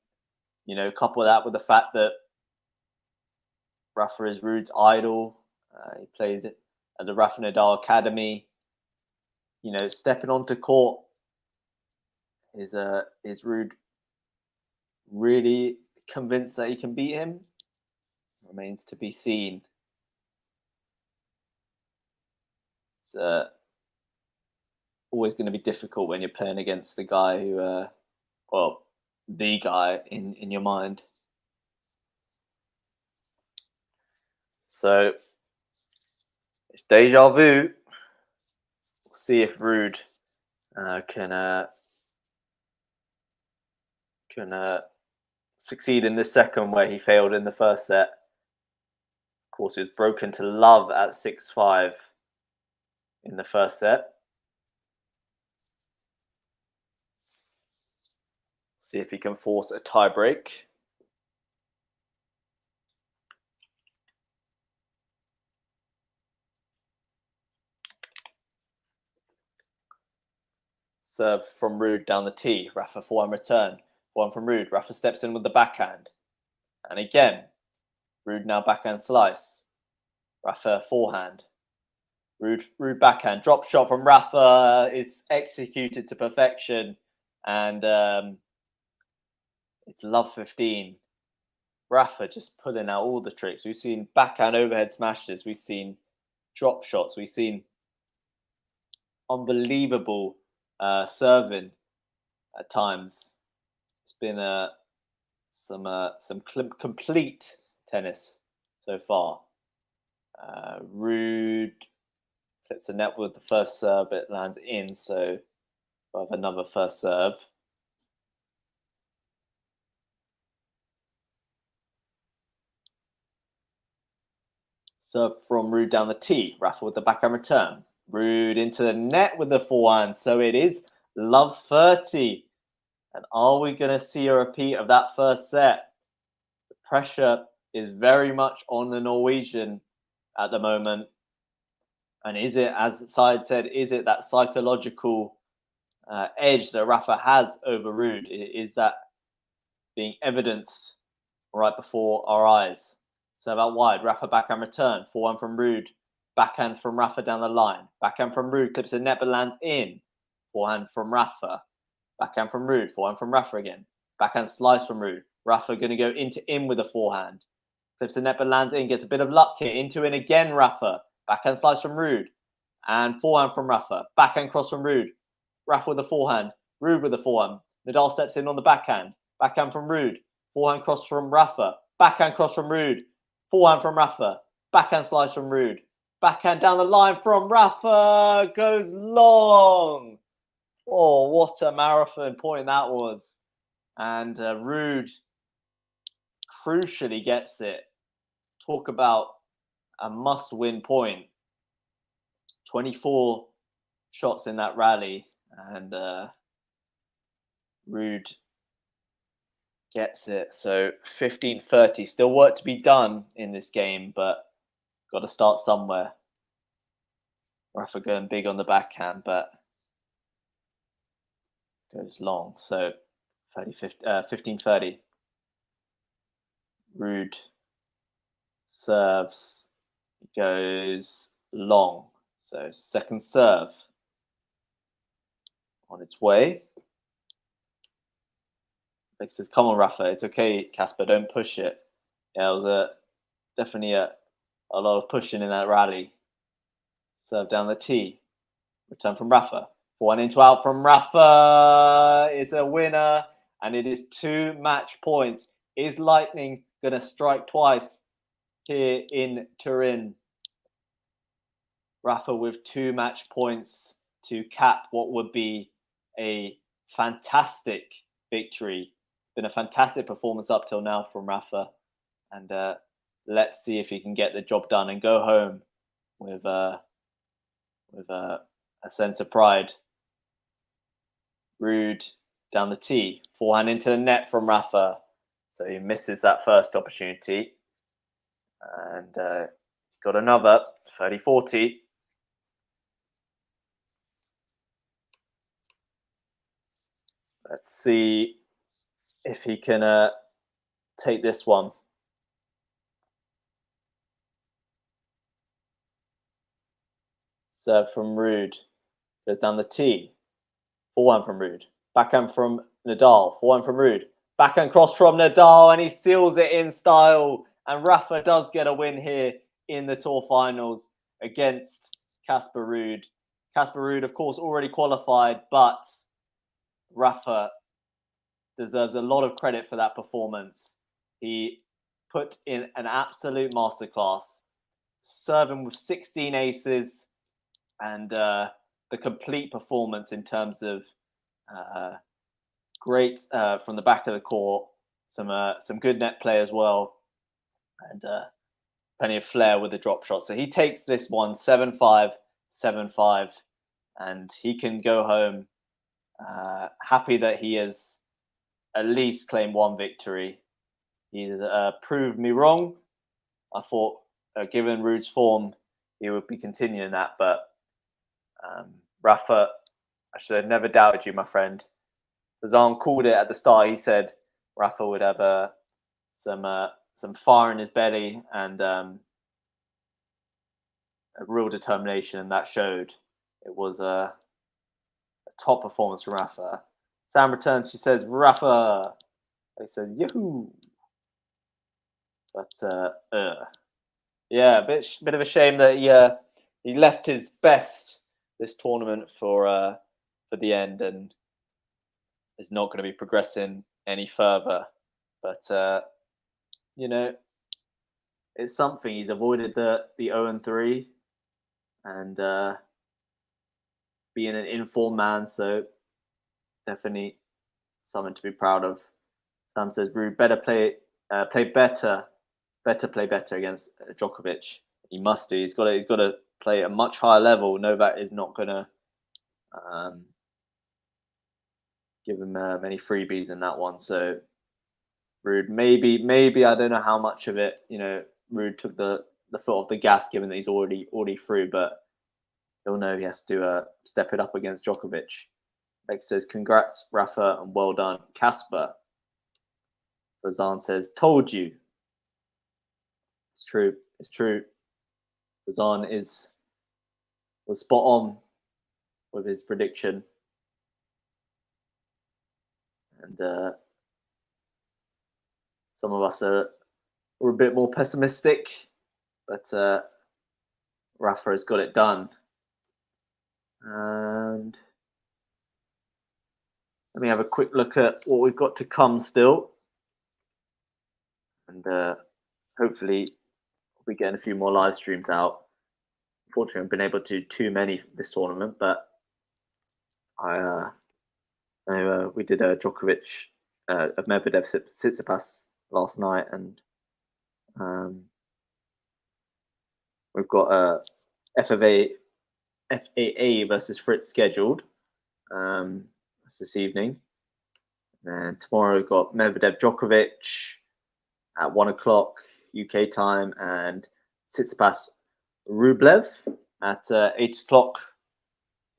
[SPEAKER 1] you know, couple that with the fact that Rafa is RUUD's idol. He plays at the Rafa NADAL Academy. You know, stepping onto court is RUUD really convinced that he can beat him? Remains to be seen. It's always going to be difficult when you're playing against the guy who, well, the guy in your mind. So it's deja vu. We'll see if RUUD can succeed in this second where he failed in the first set. Of course, he was broken to love at 6-5 in the first set. See if he can force a tie break. Serve from RUUD down the tee. Rafa forehand return. One from RUUD. Rafa steps in with the backhand. And again, RUUD now backhand slice. Rafa forehand. RUUD backhand. Drop shot from Rafa is executed to perfection. And it's love 15. Rafa just pulling out all the tricks. We've seen backhand overhead smashes. We've seen drop shots. We've seen unbelievable serving at times. It's been some complete tennis so far. RUUD clips the net with the first serve, it lands in, so we'll have another first serve. Serve from RUUD down the tee. Rafa with the backhand return. RUUD into the net with the forehand. So it is love 30. And are we going to see a repeat of that first set? The pressure is very much on the Norwegian at the moment. And is it, as the side said, is it that psychological edge that Rafa has over RUUD? Is that being evidenced right before our eyes? So about wide, Rafa backhand return, forehand from RUUD, backhand from Rafa down the line, backhand from RUUD, clips the net but lands in, forehand from Rafa, backhand from RUUD, forehand from Rafa again, backhand slice from RUUD, Rafa going to go into in with a forehand, clips the net but lands in, gets a bit of luck here, into in again Rafa, backhand slice from RUUD, and forehand from Rafa, backhand cross from RUUD, Rafa with a forehand, RUUD with a forehand, Nadal steps in on the backhand from RUUD, forehand cross from Rafa, backhand cross from RUUD, forehand from Rafa, backhand slice from RUUD, backhand down the line from Rafa, goes long. Oh, what a marathon point that was. And RUUD crucially gets it. Talk about a must-win point. 24 shots in that rally, and RUUD gets it. So 15-30. Still work to be done in this game, but got to start somewhere. Rafa going big on the backhand, but goes long. So 15-30. RUUD serves, goes long. So second serve on its way. Vic says, come on, Rafa. It's okay, Casper. Don't push it. Yeah, it was definitely a lot of pushing in that rally. Serve down the tee. Return from Rafa. Forehand into out from Rafa is a winner. And it is 2 match points. Is Lightning going to strike twice here in Turin? Rafa with 2 match points to cap what would be a fantastic victory. It's been a fantastic performance up till now from Rafa. And let's see if he can get the job done and go home with a sense of pride. RUUD down the tee. Forehand into the net from Rafa. So he misses that first opportunity. And he's got another 30-40. Let's see if he can take this one. Serve from RUUD. Goes down the tee. Forehand from RUUD. Backhand from Nadal. Forehand from RUUD. Backhand cross from Nadal, and he seals it in style. And Rafa does get a win here in the Tour Finals against Casper RUUD. Casper RUUD, of course, already qualified, but Rafa deserves a lot of credit for that performance. He put in an absolute masterclass, serving with 16 aces, and the complete performance in terms of great from the back of the court, some good net play as well, and plenty of flair with the drop shot. So he takes this one 7-5, 7-5, and he can go home happy that he has at least claimed 1 victory. He's proved me wrong. I thought, given RUUD's form, he would be continuing that, but Rafa, I should have never doubted you, my friend. Zahn called it at the start. He said Rafa would have some fire in his belly and a real determination, and that showed. It was a top performance from Rafa. Sam returns. She says, Rafa. They said, yahoo. But yeah, a bit of a shame that he left his best this tournament for the end and is not going to be progressing any further. But you know, it's something. He's avoided the 0-3 and being an informed man, so definitely something to be proud of. Sam says, "RUUD better play better against Djokovic. He must do. He's got to play at a much higher level. Novak is not going to give him many freebies in that one. So RUUD, maybe I don't know how much of it, RUUD took the foot off the gas, given that he's already through, but he'll know he has to step it up against Djokovic." Lex says, "Congrats, Rafa, and well done, Casper." Fazan says, "Told you." It's true. It's true. Fazan was spot on with his prediction. And some of us were a bit more pessimistic, but Rafa has got it done. And let me have a quick look at what we've got to come still. And hopefully we'll be getting a few more live streams out. Unfortunately, I've been able to do too many this tournament, but we did a Djokovic, a Medvedev Tsitsipas last night, and we've got a FAA versus Fritz scheduled. That's this evening. And tomorrow we've got Medvedev Djokovic at 1 o'clock UK time, and Tsitsipas Rublev at 8 o'clock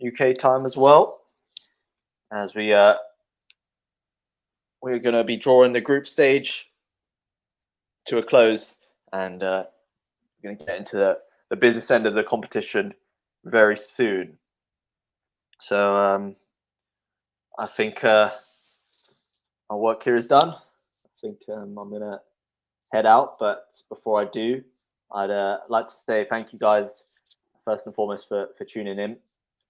[SPEAKER 1] UK time as well. As we're going to be drawing the group stage to a close, and we're going to get into the business end of the competition very soon. So I think our work here is done. I think I'm going to head out, but before I do, I'd like to say thank you guys first and foremost for tuning in.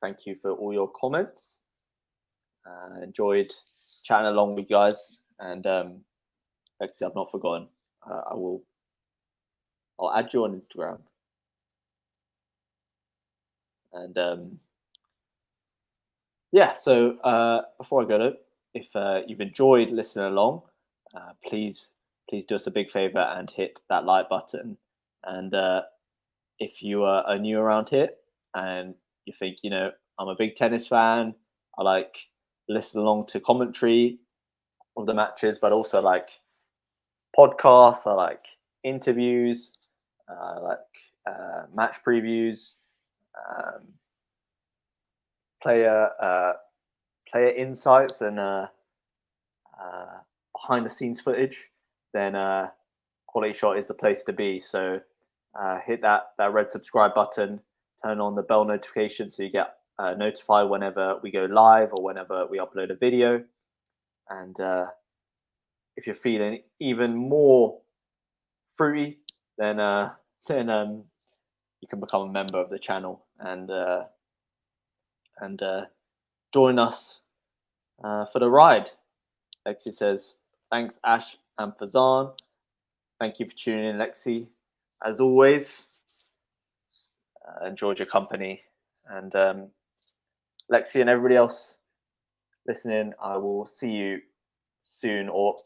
[SPEAKER 1] Thank you for all your comments. Enjoyed chatting along with you guys, and actually I've not forgotten. I'll add you on Instagram, and yeah. So before I go, if you've enjoyed listening along, please do us a big favor and hit that like button. And if you are new around here and you think, I'm a big tennis fan, I like listen along to commentary of the matches, but also like podcasts, I like interviews, I like match previews, player insights, and behind the scenes footage, then QualityShot is the place to be. So hit that red subscribe button, turn on the bell notification so you get notified whenever we go live or whenever we upload a video. And if you're feeling even more fruity, then you can become a member of the channel and join us for the ride. Lexi says, "Thanks, Ash and Fazan." Thank you for tuning in, Lexi. As always, enjoyed your company. And Lexi and everybody else listening, I will see you soon, or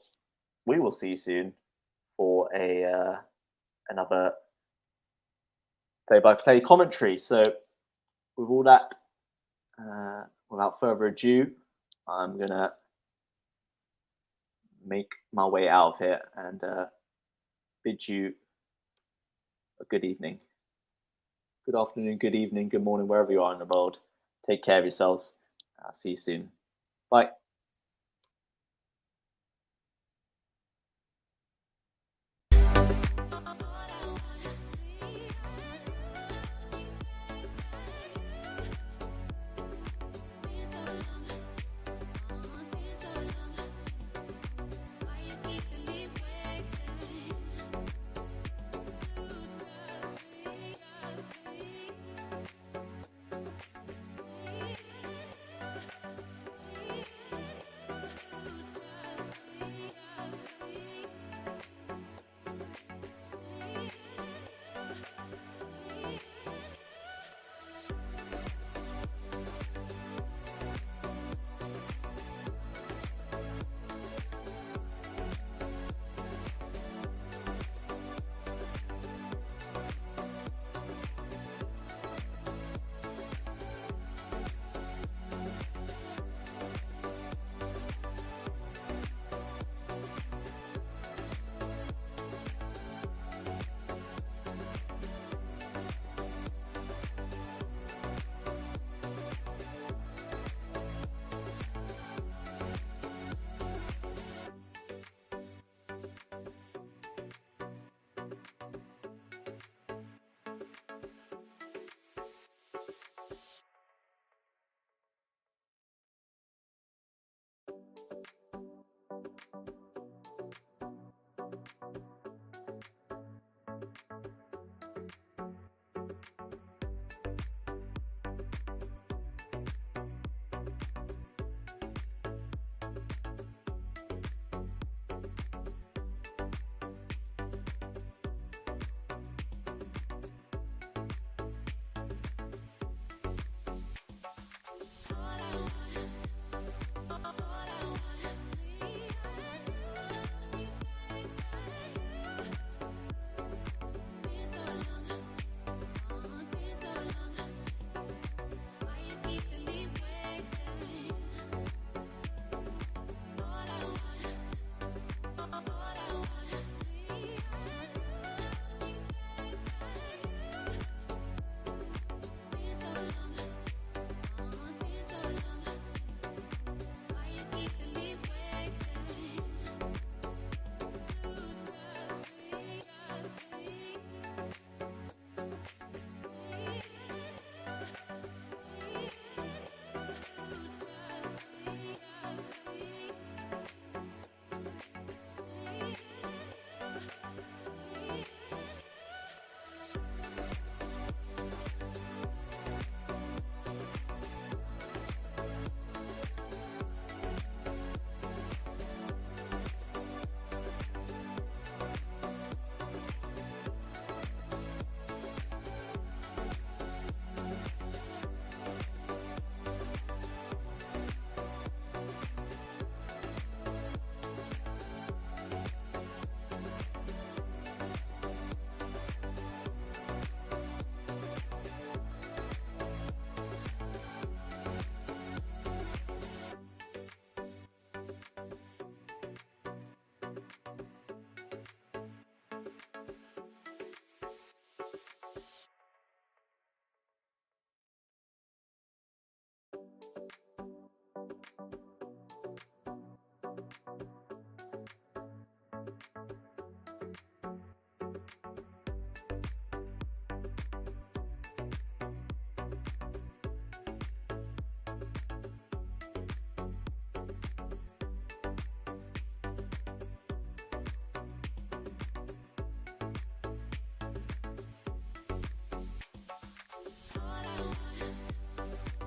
[SPEAKER 1] we will see you soon for another play-by-play commentary. So with all that, without further ado, I'm going to make my way out of here and bid you a good evening, good afternoon, good evening, good morning, wherever you are in the world. Take care of yourselves. I'll see you soon. Bye.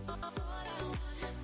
[SPEAKER 2] All I want